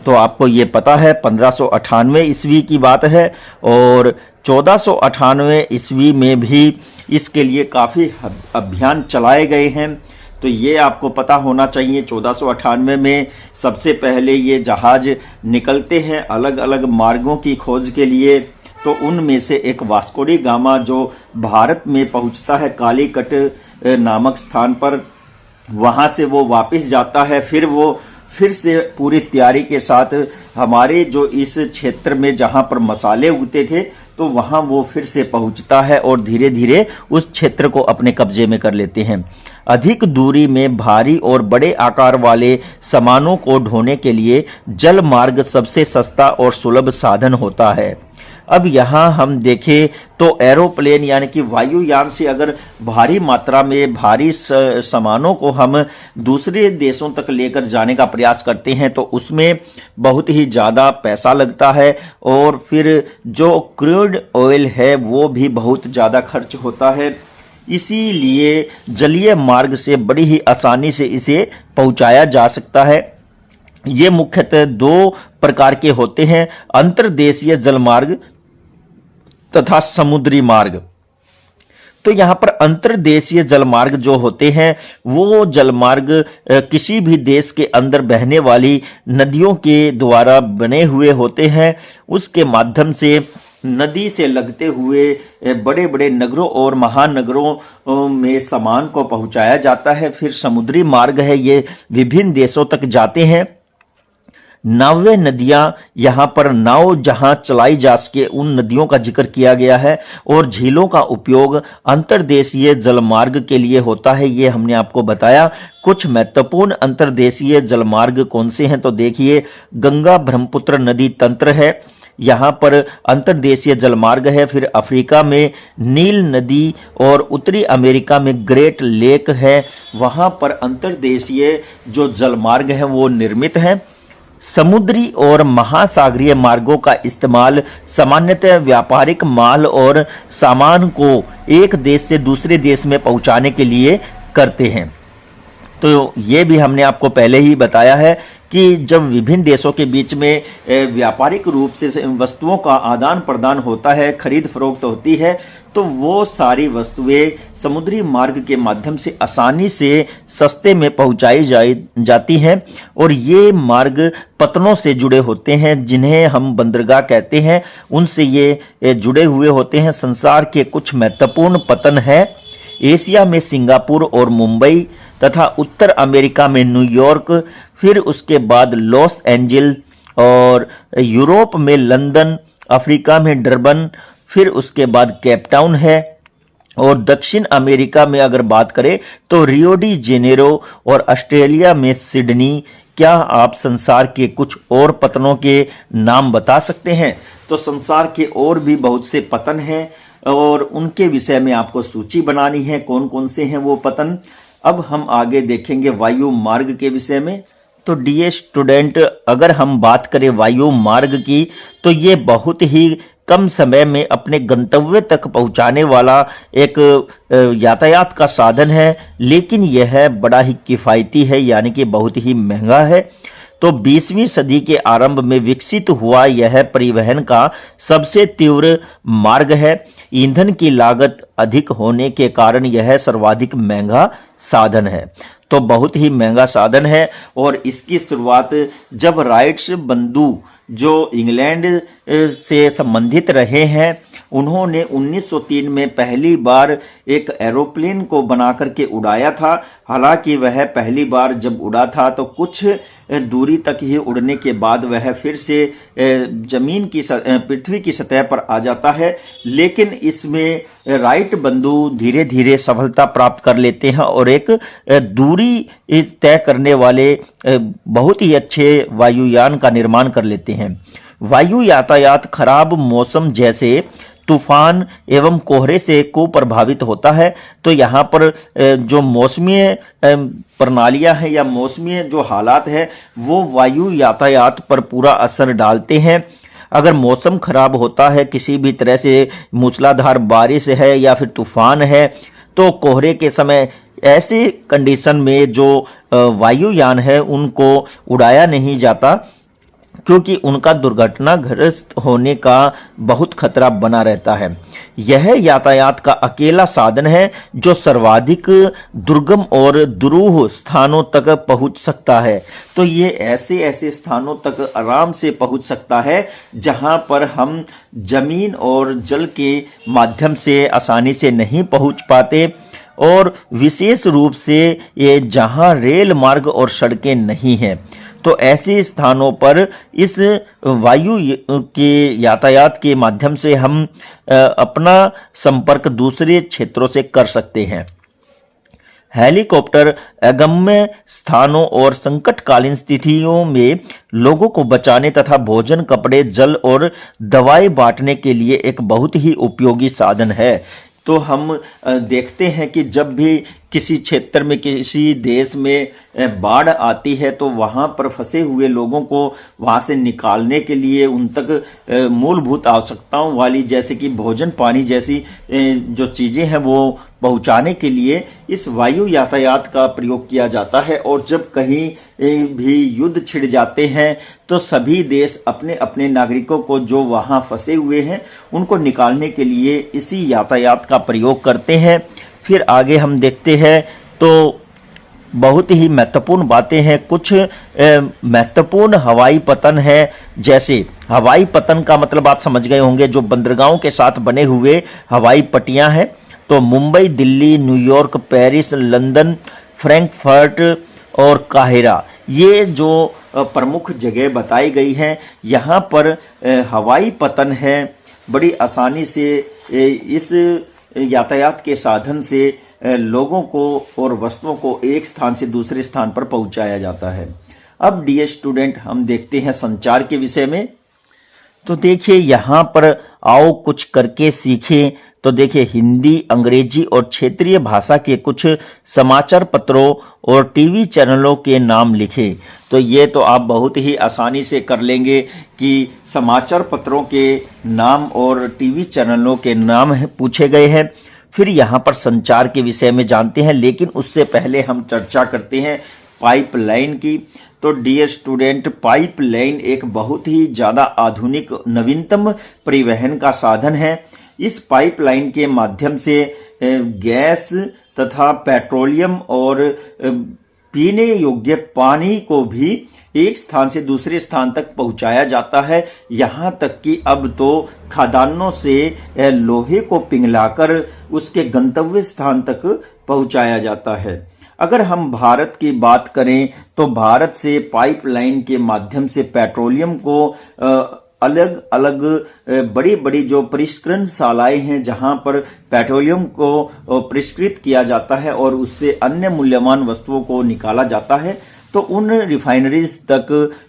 तो आपको ये पता है 1598 ईस्वी की बात है। और 1498 ईस्वी में भी इसके लिए काफी अभियान चलाए गए हैं। तो ये आपको पता होना चाहिए। 1498 में सबसे पहले ये जहाज निकलते हैं अलग अलग मार्गों की खोज के लिए। तो उनमें से एक वास्को डी गामा जो भारत में पहुंचता है कालीकट नामक स्थान पर, वहां से वो वापस जाता है। फिर वो फिर से पूरी तैयारी के साथ हमारे जो इस क्षेत्र में जहां पर मसाले उगते थे तो वहां वो फिर से पहुंचता है और धीरे धीरे उस क्षेत्र को अपने कब्जे में कर लेते हैं। अधिक दूरी में भारी और बड़े आकार वाले सामानों को ढोने के लिए जल मार्ग सबसे सस्ता और सुलभ साधन होता है। अब यहाँ हम देखें तो एरोप्लेन यानी कि वायुयान से अगर भारी मात्रा में भारी सामानों को हम दूसरे देशों तक लेकर जाने का प्रयास करते हैं तो उसमें बहुत ही ज़्यादा पैसा लगता है और फिर जो क्रूड ऑयल है वो भी बहुत ज़्यादा खर्च होता है। इसीलिए जलीय मार्ग से बड़ी ही आसानी से इसे पहुंचाया जा सकता है। ये मुख्यतः दो प्रकार के होते हैं, अंतर्देशीय जलमार्ग तथा समुद्री मार्ग। तो यहां पर अंतर्देशीय जलमार्ग जो होते हैं वो जलमार्ग किसी भी देश के अंदर बहने वाली नदियों के द्वारा बने हुए होते हैं। उसके माध्यम से नदी से लगते हुए बड़े बड़े नगरों और महानगरों में सामान को पहुंचाया जाता है। फिर समुद्री मार्ग है, ये विभिन्न देशों तक जाते हैं। नावें नदियां, यहाँ पर नाव जहां चलाई जा सके उन नदियों का जिक्र किया गया है। और झीलों का उपयोग अंतर्देशीय जलमार्ग के लिए होता है, ये हमने आपको बताया। कुछ महत्वपूर्ण अंतर्देशीय जलमार्ग कौन से हैं तो देखिए, गंगा ब्रह्मपुत्र नदी तंत्र है, यहाँ पर अंतर्देशीय जलमार्ग है। फिर अफ्रीका में नील नदी और उत्तरी अमेरिका में ग्रेट लेक है, वहां पर अंतर्देशीय जो जलमार्ग है वो निर्मित है। समुद्री और महासागरीय मार्गों का इस्तेमाल सामान्यतः व्यापारिक माल और सामान को एक देश से दूसरे देश में पहुंचाने के लिए करते हैं। तो ये भी हमने आपको पहले ही बताया है कि जब विभिन्न देशों के बीच में व्यापारिक रूप से वस्तुओं का आदान प्रदान होता है, खरीद फरोख्त होती है, तो वो सारी वस्तुएं समुद्री मार्ग के माध्यम से आसानी से सस्ते में पहुंचाई जाती हैं। और ये मार्ग पतनों से जुड़े होते हैं, जिन्हें हम बंदरगाह कहते हैं, उनसे ये जुड़े हुए होते हैं। संसार के कुछ महत्वपूर्ण पतन है, एशिया में सिंगापुर और मुंबई तथा उत्तर अमेरिका में न्यूयॉर्क, फिर उसके बाद लॉस एंजिल्स, और यूरोप में लंदन, अफ्रीका में डरबन, फिर उसके बाद केप टाउन है। और दक्षिण अमेरिका में अगर बात करें तो रियो डी जेनेरो और ऑस्ट्रेलिया में सिडनी। क्या आप संसार के कुछ और पतनों के नाम बता सकते हैं? तो संसार के और भी बहुत से पतन हैं और उनके विषय में आपको सूची बनानी है, कौन कौन से हैं वो पतन। अब हम आगे देखेंगे वायु मार्ग के विषय में। तो डियर स्टूडेंट, अगर हम बात करें वायु मार्ग की, तो ये बहुत ही कम समय में अपने गंतव्य तक पहुंचाने वाला एक यातायात का साधन है, लेकिन यह बड़ा ही किफायती है, यानी कि बहुत ही महंगा है। तो 20वीं सदी के आरंभ में विकसित हुआ यह परिवहन का सबसे तीव्र मार्ग है। ईंधन की लागत अधिक होने के कारण यह सर्वाधिक महंगा साधन है। तो बहुत ही महंगा साधन है। और इसकी शुरुआत जब राइट्स बंधु जो इंग्लैंड से संबंधित रहे हैं, उन्होंने 1903 में पहली बार एक एरोप्लेन को बना करके उड़ाया था। हालांकि वह पहली बार जब उड़ा था तो कुछ दूरी तक ही उड़ने के बाद वह फिर से जमीन की पृथ्वी की सतह पर आ जाता है, लेकिन इसमें राइट बंधु धीरे धीरे सफलता प्राप्त कर लेते हैं और एक दूरी तय करने वाले बहुत ही अच्छे वायुयान का निर्माण कर लेते हैं। वायु यातायात खराब मौसम जैसे तूफान एवं कोहरे से को प्रभावित होता है। तो यहाँ पर जो मौसमी प्रणालियां हैं या मौसमी जो हालात है वो वायु यातायात पर पूरा असर डालते हैं। अगर मौसम खराब होता है, किसी भी तरह से मूसलाधार बारिश है या फिर तूफान है, तो कोहरे के समय ऐसी कंडीशन में जो वायुयान है उनको उड़ाया नहीं जाता, क्योंकि उनका दुर्घटनाग्रस्त होने का बहुत खतरा बना रहता है। यह यातायात का अकेला साधन है जो सर्वाधिक दुर्गम और दुरूह स्थानों तक पहुंच सकता है। तो ये ऐसे ऐसे स्थानों तक आराम से पहुंच सकता है जहां पर हम जमीन और जल के माध्यम से आसानी से नहीं पहुंच पाते, और विशेष रूप से ये जहां रेल मार्ग और सड़कें नहीं हैं। तो ऐसे स्थानों पर इस वायु के यातायात के माध्यम से हम अपना संपर्क दूसरे क्षेत्रों से कर सकते हैं। हेलीकॉप्टर अगम्य स्थानों और संकटकालीन स्थितियों में लोगों को बचाने तथा भोजन, कपड़े, जल और दवाएं बांटने के लिए एक बहुत ही उपयोगी साधन है। तो हम देखते हैं कि जब भी किसी क्षेत्र में, किसी देश में बाढ़ आती है तो वहां पर फंसे हुए लोगों को वहां से निकालने के लिए उन तक मूलभूत आवश्यकताओं वाली जैसे कि भोजन, पानी जैसी जो चीजें हैं वो पहुंचाने के लिए इस वायु यातायात का प्रयोग किया जाता है। और जब कहीं भी युद्ध छिड़ जाते हैं तो सभी देश अपने अपने नागरिकों को जो वहां फंसे हुए हैं उनको निकालने के लिए इसी यातायात का प्रयोग करते हैं। फिर आगे हम देखते हैं तो बहुत ही महत्वपूर्ण बातें हैं। कुछ महत्वपूर्ण हवाई पतन है, जैसे हवाई पतन का मतलब आप समझ गए होंगे, जो बंदरगाहों के साथ बने हुए हवाई पट्टियां हैं। तो Mumbai, Delhi, New York, Paris, London, Frankfurt और काहिरा, ये जो प्रमुख जगह बताई गई है, यहाँ पर हवाई पतन है। बड़ी आसानी से इस यातायात के साधन से लोगों को और वस्तुओं को एक स्थान से दूसरे स्थान पर पहुंचाया जाता है। अब डियर स्टूडेंट, हम देखते हैं संचार के विषय में। तो देखिए यहाँ पर आओ कुछ करके सीखें। तो देखिए हिंदी, अंग्रेजी और क्षेत्रीय भाषा के कुछ समाचार पत्रों और टीवी चैनलों के नाम लिखें। तो ये तो आप बहुत ही आसानी से कर लेंगे कि समाचार पत्रों के नाम और टीवी चैनलों के नाम पूछे गए हैं। फिर यहाँ पर संचार के विषय में जानते हैं, लेकिन उससे पहले हम चर्चा करते हैं पाइपलाइन की। तो डियर स्टूडेंट, पाइपलाइन एक बहुत ही ज्यादा आधुनिक नवीनतम परिवहन का साधन है। इस पाइपलाइन के माध्यम से गैस तथा पेट्रोलियम और पीने योग्य पानी को भी एक स्थान से दूसरे स्थान तक पहुंचाया जाता है। यहाँ तक कि अब तो खदानों से लोहे को पिघलाकर उसके गंतव्य स्थान तक पहुंचाया जाता है। अगर हम भारत की बात करें तो भारत से पाइपलाइन के माध्यम से पेट्रोलियम को अलग अलग बड़ी बड़ी जो परिष्करण शालाएं हैं, जहां पर पेट्रोलियम को परिष्कृत किया जाता है और उससे अन्य मूल्यवान वस्तुओं को निकाला जाता है, तो उन रिफाइनरीज तक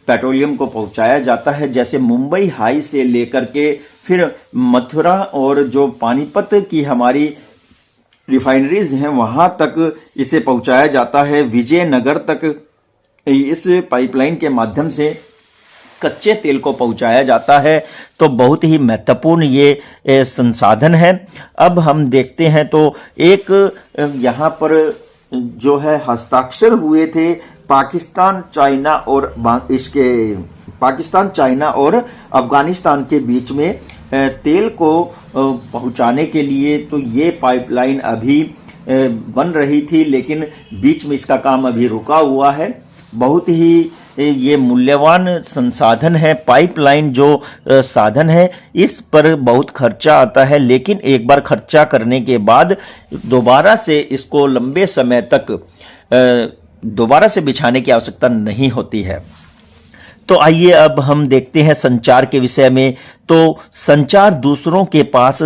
पेट्रोलियम को पहुंचाया जाता है। जैसे मुंबई हाई से लेकर के फिर मथुरा और जो पानीपत की हमारी रिफाइनरीज हैं वहां तक इसे पहुंचाया जाता है। विजयनगर तक इस पाइपलाइन के माध्यम से कच्चे तेल को पहुंचाया जाता है। तो बहुत ही महत्वपूर्ण ये संसाधन है। अब हम देखते हैं तो एक यहाँ पर जो है हस्ताक्षर हुए थे पाकिस्तान, चाइना और अफगानिस्तान के बीच में तेल को पहुंचाने के लिए। तो ये पाइपलाइन अभी बन रही थी, लेकिन बीच में इसका काम अभी रुका हुआ है। बहुत ही ये मूल्यवान संसाधन है। पाइपलाइन जो साधन है, इस पर बहुत खर्चा आता है, लेकिन एक बार खर्चा करने के बाद दोबारा से इसको लंबे समय तक दोबारा से बिछाने की आवश्यकता नहीं होती है। तो आइए अब हम देखते हैं संचार के विषय में। तो संचार दूसरों के पास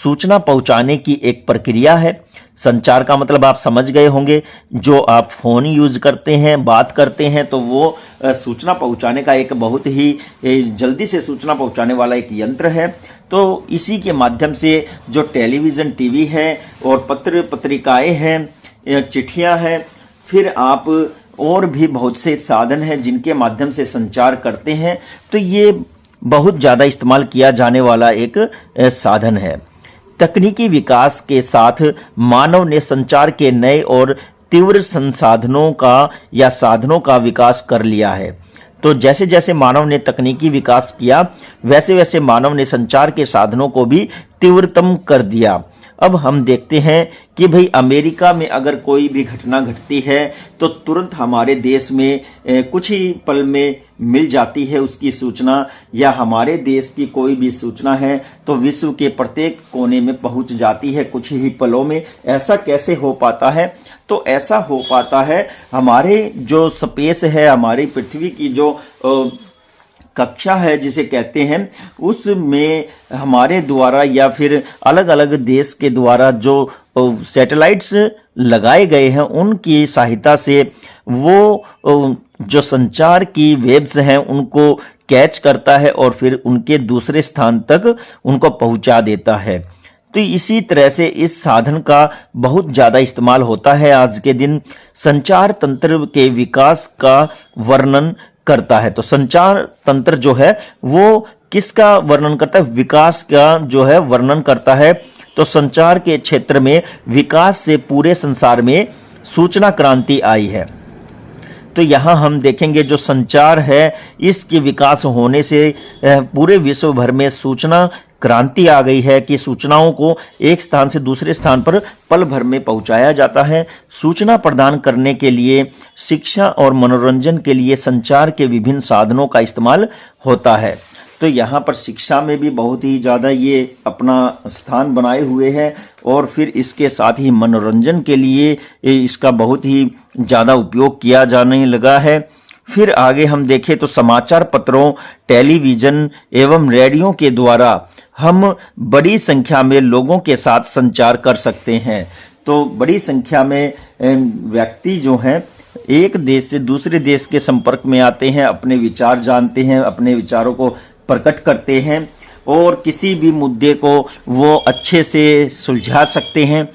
सूचना पहुंचाने की एक प्रक्रिया है। संचार का मतलब आप समझ गए होंगे, जो आप फोन यूज करते हैं, बात करते हैं, तो वो सूचना पहुंचाने का एक बहुत ही जल्दी से सूचना पहुंचाने वाला एक यंत्र है। तो इसी के माध्यम से जो टेलीविजन, टीवी है और पत्र पत्रिकाएं हैं, चिट्ठियां हैं, फिर आप और भी बहुत से साधन हैं जिनके माध्यम से संचार करते हैं। तो ये बहुत ज्यादा इस्तेमाल किया जाने वाला एक साधन है। तकनीकी विकास के साथ मानव ने संचार के नए और तीव्र संसाधनों का या साधनों का विकास कर लिया है। तो जैसे जैसे मानव ने तकनीकी विकास किया, वैसे वैसे मानव ने संचार के साधनों को भी तीव्रतम कर दिया। अब हम देखते हैं कि भाई अमेरिका में अगर कोई भी घटना घटती है तो तुरंत हमारे देश में कुछ ही पल में मिल जाती है उसकी सूचना, या हमारे देश की कोई भी सूचना है तो विश्व के प्रत्येक कोने में पहुंच जाती है कुछ ही पलों में। ऐसा कैसे हो पाता है? तो ऐसा हो पाता है, हमारे जो स्पेस है, हमारी पृथ्वी की जो कक्षा है जिसे कहते हैं, उसमें हमारे द्वारा या फिर अलग अलग देश के द्वारा जो सैटेलाइट्स लगाए गए हैं, उनकी सहायता से वो जो संचार की वेव्स हैं उनको कैच करता है और फिर उनके दूसरे स्थान तक उनको पहुंचा देता है। तो इसी तरह से इस साधन का बहुत ज्यादा इस्तेमाल होता है आज के दिन। संचार तंत्र के विकास का वर्णन करता है। तो संचार तंत्र जो है वो किसका वर्णन करता है? विकास का जो है वर्णन करता है। तो संचार के क्षेत्र में विकास से पूरे संसार में सूचना क्रांति आई है। तो यहाँ हम देखेंगे जो संचार है, इसके विकास होने से पूरे विश्व भर में सूचना क्रांति आ गई है कि सूचनाओं को एक स्थान से दूसरे स्थान पर पल भर में पहुंचाया जाता है। सूचना प्रदान करने के लिए, शिक्षा और मनोरंजन के लिए संचार के विभिन्न साधनों का इस्तेमाल होता है। तो यहाँ पर शिक्षा में भी बहुत ही ज़्यादा ये अपना स्थान बनाए हुए हैं और फिर इसके साथ ही मनोरंजन के लिए इसका बहुत ही ज़्यादा उपयोग किया जाने लगा है। फिर आगे हम देखें तो समाचार पत्रों, टेलीविजन एवं रेडियो के द्वारा हम बड़ी संख्या में लोगों के साथ संचार कर सकते हैं। तो बड़ी संख्या में व्यक्ति जो हैं एक देश से दूसरे देश के संपर्क में आते हैं, अपने विचार जानते हैं, अपने विचारों को प्रकट करते हैं और किसी भी मुद्दे को वो अच्छे से सुलझा सकते हैं।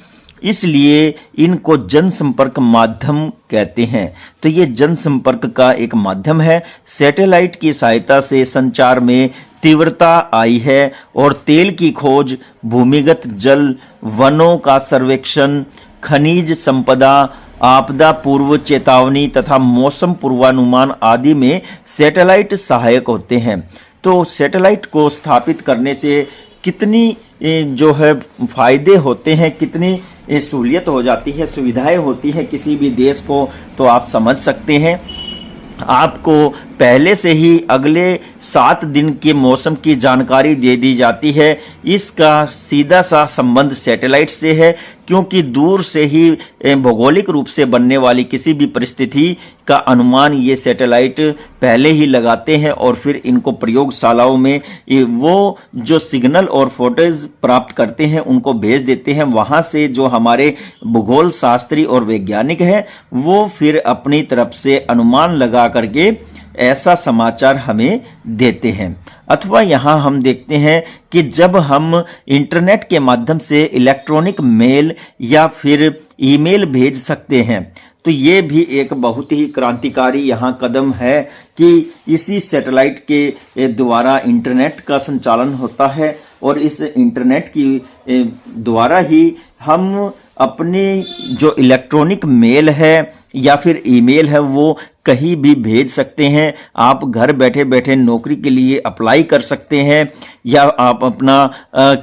इसलिए इनको जनसंपर्क माध्यम कहते हैं। तो ये जनसंपर्क का एक माध्यम है। सैटेलाइट की सहायता से संचार में तीव्रता आई है और तेल की खोज, भूमिगत जल, वनों का सर्वेक्षण, खनिज संपदा, आपदा पूर्व चेतावनी तथा मौसम पूर्वानुमान आदि में सैटेलाइट सहायक होते हैं। तो सैटेलाइट को स्थापित करने से कितनी जो है फायदे होते हैं, कितनी सहूलियत हो जाती है, सुविधाएं होती हैं किसी भी देश को, तो आप समझ सकते हैं। आपको पहले से ही अगले 7 दिन के मौसम की जानकारी दे दी जाती है। इसका सीधा सा संबंध सैटेलाइट से है, क्योंकि दूर से ही भौगोलिक रूप से बनने वाली किसी भी परिस्थिति का अनुमान ये सैटेलाइट पहले ही लगाते हैं और फिर इनको प्रयोगशालाओं में वो जो सिग्नल और फोटोज प्राप्त करते हैं उनको भेज देते हैं। वहां से जो हमारे भूगोल शास्त्री और वैज्ञानिक हैं वो फिर अपनी तरफ से अनुमान लगा करके ऐसा समाचार हमें देते हैं। अथवा यहाँ हम देखते हैं कि जब हम इंटरनेट के माध्यम से इलेक्ट्रॉनिक मेल या फिर ईमेल भेज सकते हैं, तो ये भी एक बहुत ही क्रांतिकारी यहाँ कदम है कि इसी सैटेलाइट के द्वारा इंटरनेट का संचालन होता है और इस इंटरनेट की द्वारा ही हम अपने जो इलेक्ट्रॉनिक मेल है या फिर ईमेल है वो कहीं भी भेज सकते हैं। आप घर बैठे बैठे नौकरी के लिए अप्लाई कर सकते हैं या आप अपना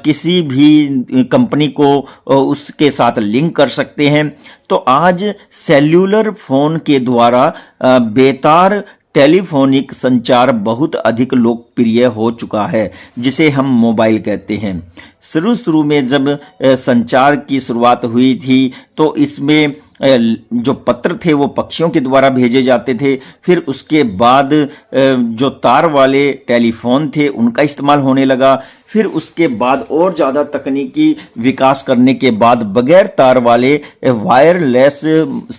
किसी भी कंपनी को उसके साथ लिंक कर सकते हैं। तो आज सेल्यूलर फोन के द्वारा बेतार टेलीफोनिक संचार बहुत अधिक लोकप्रिय हो चुका है, जिसे हम मोबाइल कहते हैं। शुरू में जब संचार की शुरुआत हुई थी तो इसमें जो पत्र थे वो पक्षियों के द्वारा भेजे जाते थे। फिर उसके बाद जो तार वाले टेलीफोन थे उनका इस्तेमाल होने लगा। फिर उसके बाद और ज़्यादा तकनीकी विकास करने के बाद बगैर तार वाले वायरलेस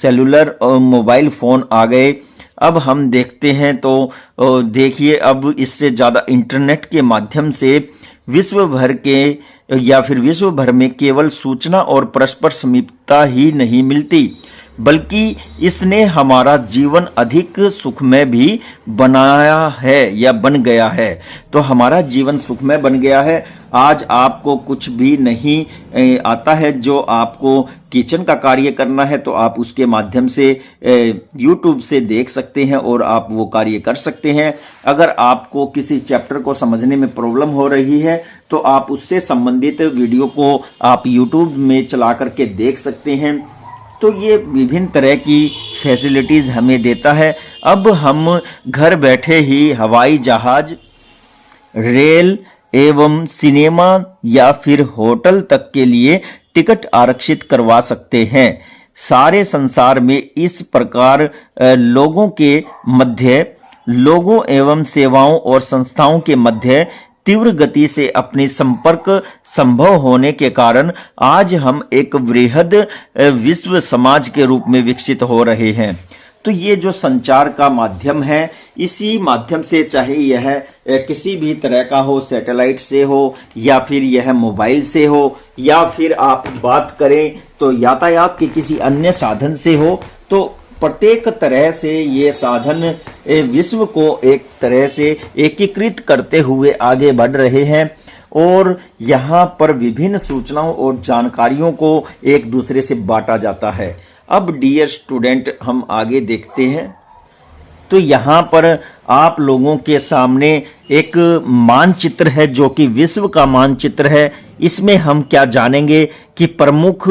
सेलुलर मोबाइल फोन आ गए। अब हम देखते हैं तो देखिए अब इससे ज़्यादा इंटरनेट के माध्यम से विश्व भर के या फिर विश्व भर में केवल सूचना और परस्पर समीपता ही नहीं मिलती, बल्कि इसने हमारा जीवन अधिक सुखमय भी बनाया है या बन गया है। तो हमारा जीवन सुखमय बन गया है। आज आपको कुछ भी नहीं आता है, जो आपको किचन का कार्य करना है तो आप उसके माध्यम से YouTube से देख सकते हैं और आप वो कार्य कर सकते हैं। अगर आपको किसी चैप्टर को समझने में प्रॉब्लम हो रही है तो आप उससे संबंधित वीडियो को आप YouTube में चला करके देख सकते हैं। तो ये विभिन्न तरह की फैसिलिटीज हमें देता है। अब हम घर बैठे ही हवाई जहाज, रेल एवं सिनेमा या फिर होटल तक के लिए टिकट आरक्षित करवा सकते हैं। सारे संसार में इस प्रकार लोगों एवं सेवाओं और संस्थाओं के मध्य तीव्र गति से अपनी संपर्क संभव होने के कारण आज हम एक वृहद विश्व समाज के रूप में विकसित हो रहे हैं। तो ये जो संचार का माध्यम है, इसी माध्यम से चाहे यह किसी भी तरह का हो, सैटेलाइट से हो या फिर यह मोबाइल से हो या फिर आप बात करें तो यातायात के किसी अन्य साधन से हो, तो प्रत्येक तरह से ये साधन विश्व को एक तरह से एकीकृत करते हुए आगे बढ़ रहे हैं और यहाँ पर विभिन्न सूचनाओं और जानकारियों को एक दूसरे से बांटा जाता है। अब डियर स्टूडेंट हम आगे देखते हैं। तो यहाँ पर आप लोगों के सामने एक मानचित्र है जो कि विश्व का मानचित्र है। इसमें हम क्या जानेंगे कि प्रमुख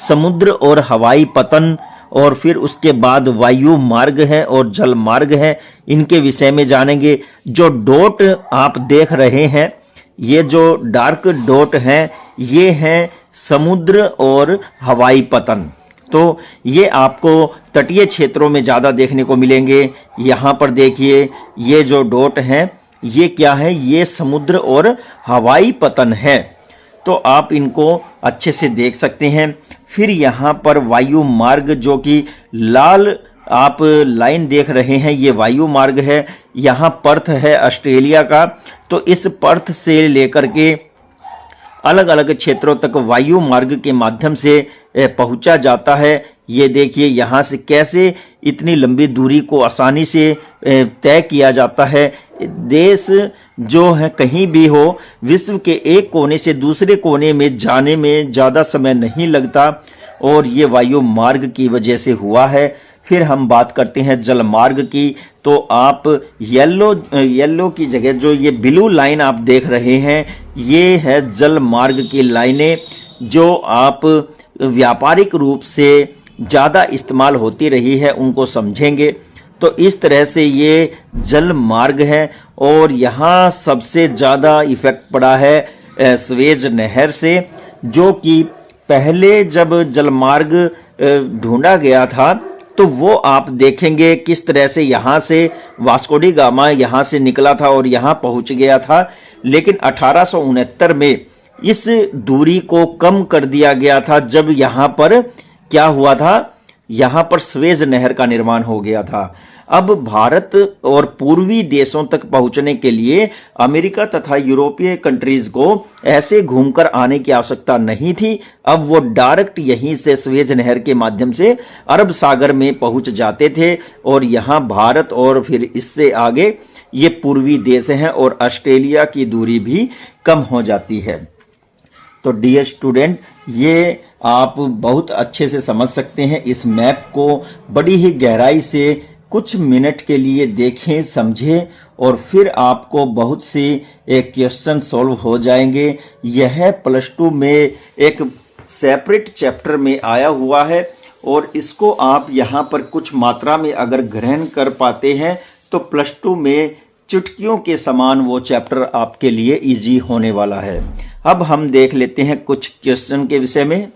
समुद्र और हवाई पतन और फिर उसके बाद वायु मार्ग है और जल मार्ग है, इनके विषय में जानेंगे। जो डॉट आप देख रहे हैं, ये जो डार्क डॉट हैं, ये हैं समुद्र और हवाई पतन। तो ये आपको तटीय क्षेत्रों में ज़्यादा देखने को मिलेंगे। यहाँ पर देखिए ये जो डॉट हैं ये क्या है, ये समुद्र और हवाई पतन है, तो आप इनको अच्छे से देख सकते हैं। फिर यहाँ पर वायु मार्ग जो कि लाल आप लाइन देख रहे हैं ये वायु मार्ग है। यहाँ पर्थ है ऑस्ट्रेलिया का, तो इस पर्थ से लेकर के अलग अलग क्षेत्रों तक वायु मार्ग के माध्यम से पहुंचा जाता है। ये देखिए यहाँ से कैसे इतनी लंबी दूरी को आसानी से तय किया जाता है। देश जो है कहीं भी हो, विश्व के एक कोने से दूसरे कोने में जाने में ज़्यादा समय नहीं लगता और ये वायु मार्ग की वजह से हुआ है। फिर हम बात करते हैं जल मार्ग की, तो आप येलो की जगह जो ये ब्लू लाइन आप देख रहे हैं ये है जल मार्ग की लाइनें, जो आप व्यापारिक रूप से ज़्यादा इस्तेमाल होती रही है उनको समझेंगे। तो इस तरह से ये जल मार्ग है और यहाँ सबसे ज़्यादा इफेक्ट पड़ा है स्वेज नहर से, जो कि पहले जब जलमार्ग ढूंढा गया था तो वो आप देखेंगे किस तरह से यहाँ से वास्को डी गामा यहाँ से निकला था और यहाँ पहुँच गया था, लेकिन 1869 में इस दूरी को कम कर दिया गया था जब यहाँ पर क्या हुआ था, यहाँ पर स्वेज नहर का निर्माण हो गया था। अब भारत और पूर्वी देशों तक पहुंचने के लिए अमेरिका तथा यूरोपीय कंट्रीज को ऐसे घूमकर आने की आवश्यकता नहीं थी। अब वो डायरेक्ट यहीं से स्वेज नहर के माध्यम से अरब सागर में पहुंच जाते थे और यहाँ भारत और फिर इससे आगे ये पूर्वी देश हैं और ऑस्ट्रेलिया की दूरी भी कम हो जाती है। तो डियर स्टूडेंट, ये आप बहुत अच्छे से समझ सकते हैं। इस मैप को बड़ी ही गहराई से कुछ मिनट के लिए देखें, समझें और फिर आपको बहुत से क्वेश्चन सॉल्व हो जाएंगे। यह +2 में एक सेपरेट चैप्टर में आया हुआ है और इसको आप यहाँ पर कुछ मात्रा में अगर ग्रहण कर पाते हैं तो +2 में चुटकियों के समान वो चैप्टर आपके लिए इजी होने वाला है। अब हम देख लेते हैं कुछ क्वेश्चन के विषय में।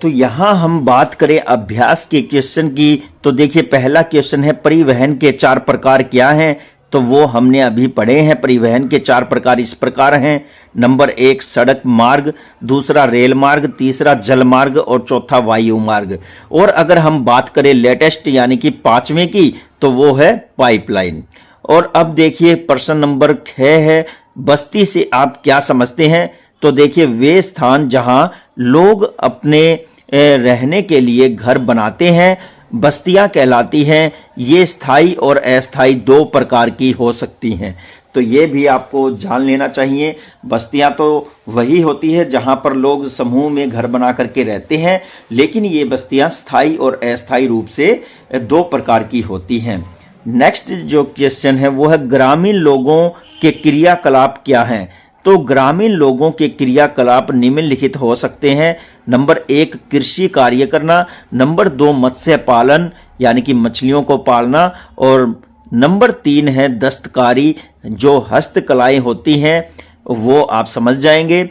तो यहाँ हम बात करें अभ्यास के क्वेश्चन की, तो देखिए पहला क्वेश्चन है परिवहन के 4 प्रकार क्या हैं, तो वो हमने अभी पढ़े हैं। परिवहन के 4 प्रकार इस प्रकार हैं। नंबर 1 सड़क मार्ग, दूसरा रेल मार्ग, तीसरा जल मार्ग और चौथा वायु मार्ग। और अगर हम बात करें लेटेस्ट यानी कि 5वें की, तो वो है पाइपलाइन। और अब देखिए प्रश्न नंबर 6 है बस्ती से आप क्या समझते हैं, तो देखिए वे स्थान जहां लोग अपने रहने के लिए घर बनाते हैं बस्तियां कहलाती हैं। ये स्थायी और अस्थायी 2 प्रकार की हो सकती हैं, तो ये भी आपको जान लेना चाहिए। बस्तियां तो वही होती है जहां पर लोग समूह में घर बना करके रहते हैं, लेकिन ये बस्तियां स्थायी और अस्थायी रूप से 2 प्रकार की होती हैं। नेक्स्ट जो क्वेश्चन है वो है ग्रामीण लोगों के क्रियाकलाप क्या हैं, तो ग्रामीण लोगों के क्रियाकलाप निम्नलिखित हो सकते हैं। नंबर 1 कृषि कार्य करना, नंबर 2 मत्स्य पालन यानी कि मछलियों को पालना, और नंबर 3 है दस्तकारी, जो हस्तकलाएं होती हैं वो आप समझ जाएंगे।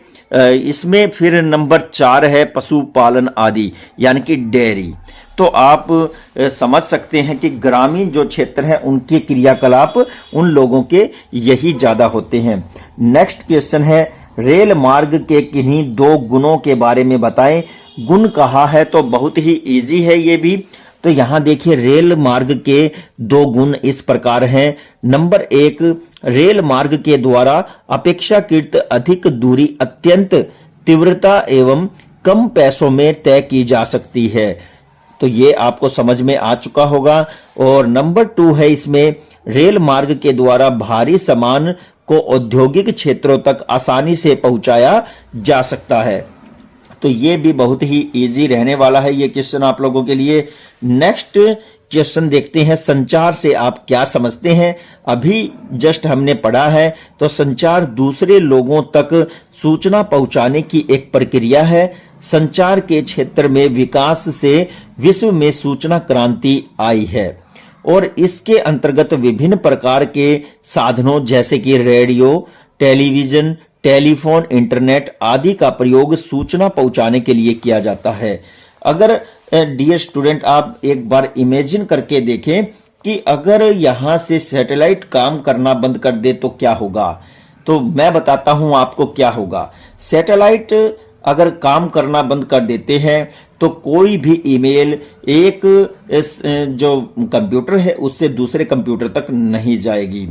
इसमें फिर नंबर 4 है पशुपालन आदि यानी कि डेयरी। तो आप समझ सकते हैं कि ग्रामीण जो क्षेत्र हैं उनके क्रियाकलाप उन लोगों के यही ज्यादा होते हैं। नेक्स्ट क्वेश्चन है रेल मार्ग के किन्हीं 2 गुणों के बारे में बताएं। गुण कहा है तो बहुत ही इजी है ये भी। तो यहां देखिए रेल मार्ग के 2 गुण इस प्रकार हैं। नंबर 1 रेल मार्ग के द्वारा अपेक्षाकृत अधिक दूरी अत्यंत तीव्रता एवं कम पैसों में तय की जा सकती है, तो ये आपको समझ में आ चुका होगा। और नंबर 2 है इसमें रेल मार्ग के द्वारा भारी सामान को औद्योगिक क्षेत्रों तक आसानी से पहुंचाया जा सकता है, तो ये भी बहुत ही इजी रहने वाला है ये क्वेश्चन आप लोगों के लिए। नेक्स्ट क्वेश्चन देखते हैं संचार से आप क्या समझते हैं। अभी जस्ट हमने पढ़ा है, तो संचार दूसरे लोगों तक सूचना पहुंचाने की एक प्रक्रिया है। संचार के क्षेत्र में विकास से विश्व में सूचना क्रांति आई है और इसके अंतर्गत विभिन्न प्रकार के साधनों जैसे कि रेडियो, टेलीविजन, टेलीफोन, इंटरनेट आदि का प्रयोग सूचना पहुंचाने के लिए किया जाता है। अगर डियर स्टूडेंट आप एक बार इमेजिन करके देखें कि अगर यहां से सैटेलाइट काम करना बंद कर दे तो क्या होगा। तो मैं बताता हूं आपको क्या होगा। सैटेलाइट अगर काम करना बंद कर देते हैं तो कोई भी ईमेल एक जो कंप्यूटर है उससे दूसरे कंप्यूटर तक नहीं जाएगी।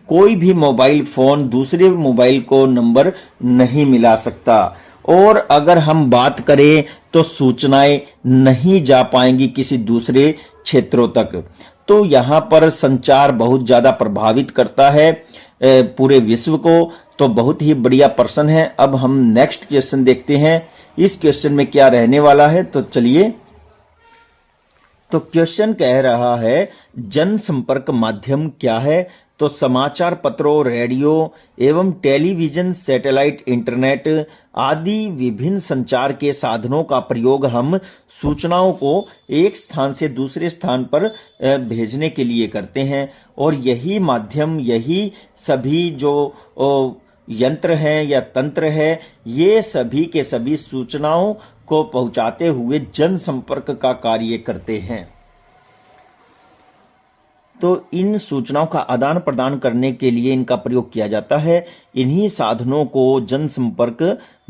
कोई भी मोबाइल फोन दूसरे मोबाइल को नंबर नहीं मिला सकता। और अगर हम बात करें तो सूचनाएं नहीं जा पाएंगी किसी दूसरे क्षेत्रों तक। तो यहां पर संचार बहुत ज्यादा प्रभावित करता है पूरे विश्व को। तो बहुत ही बढ़िया प्रश्न है। अब हम नेक्स्ट क्वेश्चन देखते हैं इस क्वेश्चन में क्या रहने वाला है। तो चलिए, तो क्वेश्चन कह रहा है जनसंपर्क माध्यम क्या है। तो समाचार पत्रों, रेडियो एवं टेलीविजन, सैटेलाइट, इंटरनेट आदि विभिन्न संचार के साधनों का प्रयोग हम सूचनाओं को एक स्थान से दूसरे स्थान पर भेजने के लिए करते हैं। और यही माध्यम, यही सभी जो यंत्र हैं या तंत्र है, ये सभी के सभी सूचनाओं को पहुंचाते हुए जनसंपर्क का कार्य करते हैं। तो इन सूचनाओं का आदान प्रदान करने के लिए इनका प्रयोग किया जाता है। इन्हीं साधनों को जनसंपर्क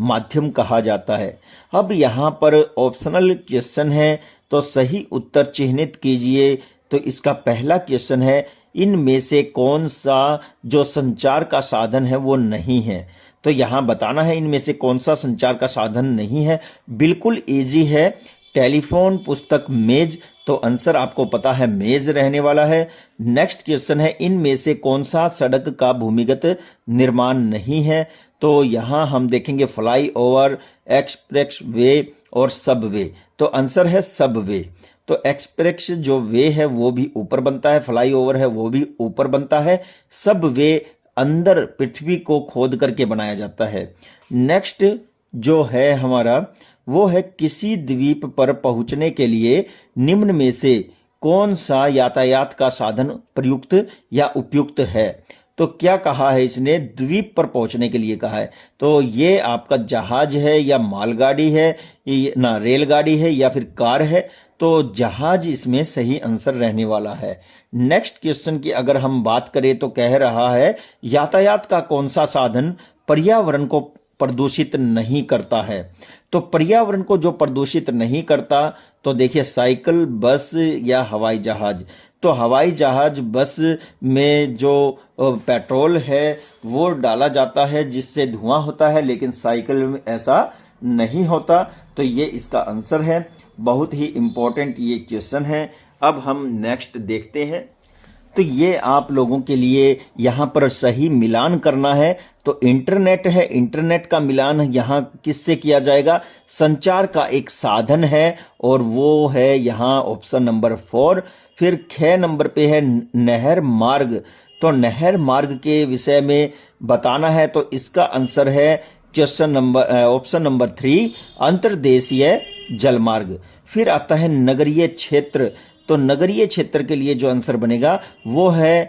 माध्यम कहा जाता है। अब यहाँ पर ऑप्शनल क्वेश्चन है, तो सही उत्तर चिह्नित कीजिए। तो इसका पहला क्वेश्चन है, इनमें से कौन सा जो संचार का साधन है वो नहीं है। तो यहां बताना है इनमें से कौन सा संचार का साधन नहीं है। बिल्कुल इजी है, टेलीफोन, पुस्तक, मेज। तो आंसर आपको पता है मेज रहने वाला है। नेक्स्ट क्वेश्चन है, इनमें से कौन सा सड़क का भूमिगत निर्माण नहीं है। तो यहां हम देखेंगे फ्लाई ओवर, एक्सप्रेस वे और सब वे। तो आंसर है सब वे। तो एक्सप्रेस जो वे है वो भी ऊपर बनता है, फ्लाई ओवर है वो भी ऊपर बनता है, सब वे अंदर पृथ्वी को खोद करके बनाया जाता है। नेक्स्ट जो है हमारा वो है, किसी द्वीप पर पहुंचने के लिए निम्न में से कौन सा यातायात का साधन प्रयुक्त या उपयुक्त है। तो क्या कहा है इसने, द्वीप पर पहुंचने के लिए कहा है। तो ये आपका जहाज है या मालगाड़ी है ना, रेलगाड़ी है या फिर कार है। तो जहाज इसमें सही आंसर रहने वाला है। नेक्स्ट क्वेश्चन की अगर हम बात करें तो कह रहा है, यातायात का कौन सा साधन पर्यावरण को प्रदूषित नहीं करता है। तो पर्यावरण को जो प्रदूषित नहीं करता, तो देखिए साइकिल, बस या हवाई जहाज। तो हवाई जहाज, बस में जो पेट्रोल है वो डाला जाता है जिससे धुआं होता है, लेकिन साइकिल में ऐसा नहीं होता। तो ये इसका आंसर है। बहुत ही इंपॉर्टेंट ये क्वेश्चन है। अब हम नेक्स्ट देखते हैं। तो ये आप लोगों के लिए यहां पर सही मिलान करना है। तो इंटरनेट है, इंटरनेट का मिलान यहां किससे किया जाएगा, संचार का एक साधन है और वो है यहां ऑप्शन नंबर 4। फिर 6 नंबर पे है नहर मार्ग। तो नहर मार्ग के विषय में बताना है। तो इसका आंसर है क्वेश्चन नंबर ऑप्शन नंबर 3, अंतर्देशीय जलमार्ग। फिर आता है नगरीय क्षेत्र। तो नगरीय क्षेत्र के लिए जो आंसर बनेगा वो है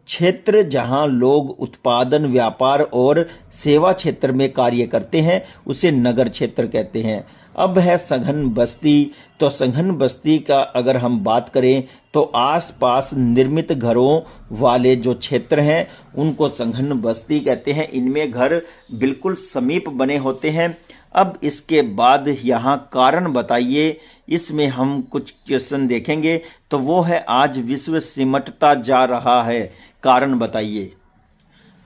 क्षेत्र जहां लोग उत्पादन, व्यापार और सेवा क्षेत्र में कार्य करते हैं, उसे नगर क्षेत्र कहते हैं। अब है सघन बस्ती। तो सघन बस्ती का अगर हम बात करें तो आसपास निर्मित घरों वाले जो क्षेत्र हैं उनको सघन बस्ती कहते हैं। इनमें घर बिल्कुल समीप बने होते हैं। अब इसके बाद यहाँ कारण बताइए, इसमें हम कुछ क्वेश्चन देखेंगे। तो वो है, आज विश्व सिमटता जा रहा है, कारण बताइए।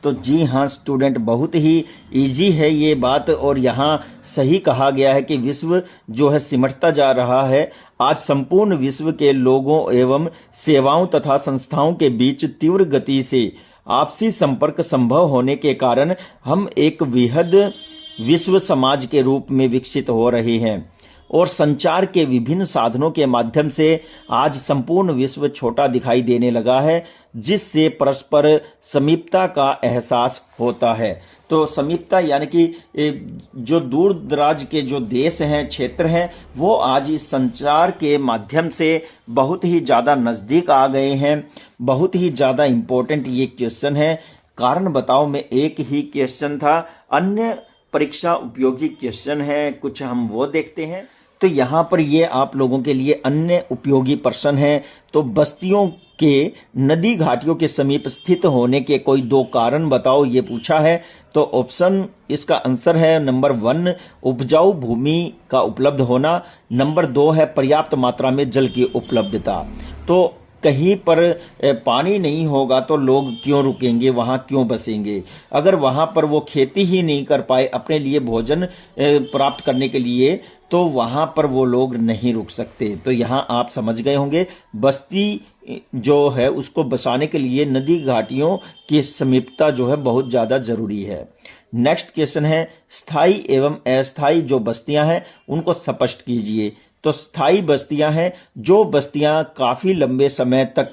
तो जी हाँ स्टूडेंट, बहुत ही इजी है ये बात और यहाँ सही कहा गया है कि विश्व जो है सिमटता जा रहा है। आज संपूर्ण विश्व के लोगों एवं सेवाओं तथा संस्थाओं के बीच तीव्र गति से आपसी संपर्क संभव होने के कारण हम एक वृहद विश्व समाज के रूप में विकसित हो रहे हैं और संचार के विभिन्न साधनों के माध्यम से आज संपूर्ण विश्व छोटा दिखाई देने लगा है, जिससे परस्पर समीपता का एहसास होता है। तो समीपता यानी कि जो दूर दराज के जो देश हैं, क्षेत्र हैं, वो आज इस संचार के माध्यम से बहुत ही ज्यादा नजदीक आ गए हैं। बहुत ही ज्यादा इंपॉर्टेंट ये क्वेश्चन है। कारण बताओ में एक ही क्वेश्चन था, अन्य परीक्षा उपयोगी क्वेश्चन है कुछ, हम वो देखते हैं। तो यहाँ पर ये आप लोगों के लिए अन्य उपयोगी प्रश्न है। तो बस्तियों के नदी घाटियों के समीप स्थित होने के कोई 2 कारण बताओ, ये पूछा है। तो ऑप्शन इसका आंसर है नंबर 1 उपजाऊ भूमि का उपलब्ध होना, नंबर 2 है पर्याप्त मात्रा में जल की उपलब्धता। तो कहीं पर पानी नहीं होगा तो लोग क्यों रुकेंगे, वहां क्यों बसेंगे। अगर वहां पर वो खेती ही नहीं कर पाए अपने लिए भोजन प्राप्त करने के लिए, तो वहां पर वो लोग नहीं रुक सकते। तो यहां आप समझ गए होंगे, बस्ती जो है उसको बसाने के लिए नदी घाटियों की समीपता जो है बहुत ज्यादा जरूरी है। नेक्स्ट क्वेश्चन है, स्थायी एवं अस्थायी जो बस्तियां हैं उनको स्पष्ट कीजिए। तो स्थायी बस्तियां हैं जो बस्तियां काफी लंबे समय तक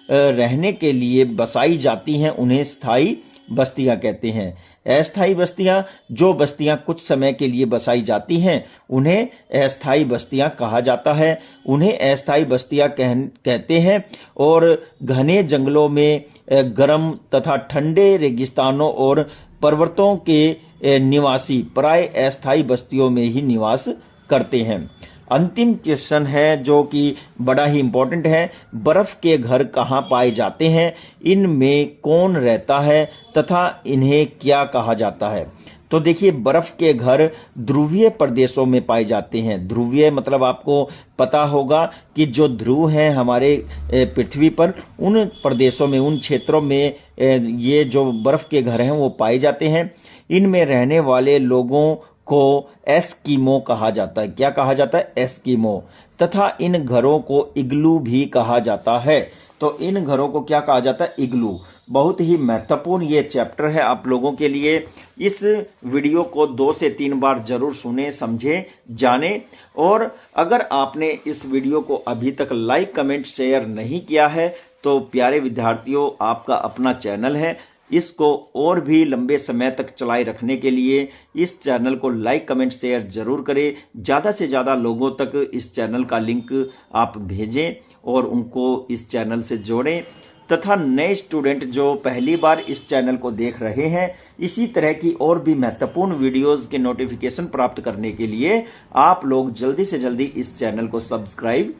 रहने के लिए बसाई जाती हैं, उन्हें स्थायी बस्तियां कहते हैं। अस्थायी बस्तियां जो बस्तियां कुछ समय के लिए बसाई जाती हैं, उन्हें अस्थायी बस्तियां कहा जाता है। उन्हें अस्थायी बस्तियां कहते हैं। और घने जंगलों में, गर्म तथा ठंडे रेगिस्तानों और पर्वतों के निवासी प्राय अस्थायी बस्तियों में ही निवास करते हैं। अंतिम क्वेश्चन है जो कि बड़ा ही इंपॉर्टेंट है, बर्फ के घर कहाँ पाए जाते हैं, इनमें कौन रहता है तथा इन्हें क्या कहा जाता है। तो देखिए, बर्फ के घर ध्रुवीय प्रदेशों में पाए जाते हैं। ध्रुवीय मतलब आपको पता होगा कि जो ध्रुव हैं हमारे पृथ्वी पर, उन प्रदेशों में, उन क्षेत्रों में ये जो बर्फ के घर हैं वो पाए जाते हैं। इनमें रहने वाले लोगों को एस्किमो कहा जाता है। क्या कहा जाता है? एस्किमो। तथा इन घरों को इग्लू भी कहा जाता है। तो इन घरों को क्या कहा जाता है? इग्लू। बहुत ही महत्वपूर्ण ये चैप्टर है आप लोगों के लिए। इस वीडियो को 2 से 3 बार जरूर सुने, समझे, जाने। और अगर आपने इस वीडियो को अभी तक लाइक, कमेंट, शेयर नहीं किया है तो प्यारे विद्यार्थियों, आपका अपना चैनल है, इसको और भी लंबे समय तक चलाए रखने के लिए इस चैनल को लाइक, कमेंट, शेयर जरूर करें। ज़्यादा से ज़्यादा लोगों तक इस चैनल का लिंक आप भेजें और उनको इस चैनल से जोड़ें। तथा नए स्टूडेंट जो पहली बार इस चैनल को देख रहे हैं, इसी तरह की और भी महत्वपूर्ण वीडियोस के नोटिफिकेशन प्राप्त करने के लिए आप लोग जल्दी से जल्दी इस चैनल को सब्सक्राइब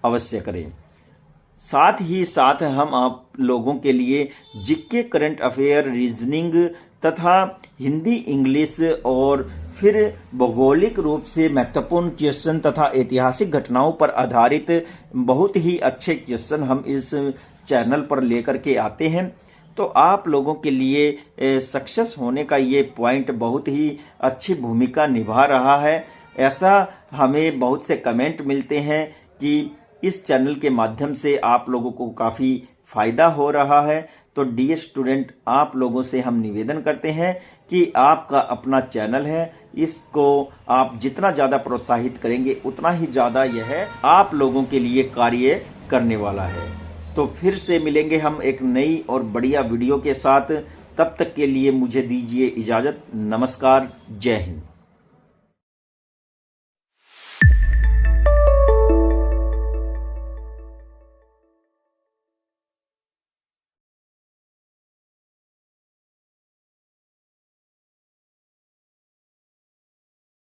अवश्य करें। साथ ही साथ हम आप लोगों के लिए जीके, करंट अफेयर, रीजनिंग तथा हिंदी, इंग्लिश और फिर भौगोलिक रूप से महत्वपूर्ण क्वेश्चन तथा ऐतिहासिक घटनाओं पर आधारित बहुत ही अच्छे क्वेश्चन हम इस चैनल पर लेकर के आते हैं। तो आप लोगों के लिए सक्सेस होने का ये पॉइंट बहुत ही अच्छी भूमिका निभा रहा है। ऐसा हमें बहुत से कमेंट मिलते हैं कि इस चैनल के माध्यम से आप लोगों को काफी फायदा हो रहा है। तो डियर स्टूडेंट, आप लोगों से हम निवेदन करते हैं कि आपका अपना चैनल है, इसको आप जितना ज्यादा प्रोत्साहित करेंगे उतना ही ज्यादा यह आप लोगों के लिए कार्य करने वाला है। तो फिर से मिलेंगे हम एक नई और बढ़िया वीडियो के साथ। तब तक के लिए मुझे दीजिए इजाजत। नमस्कार, जय हिंद।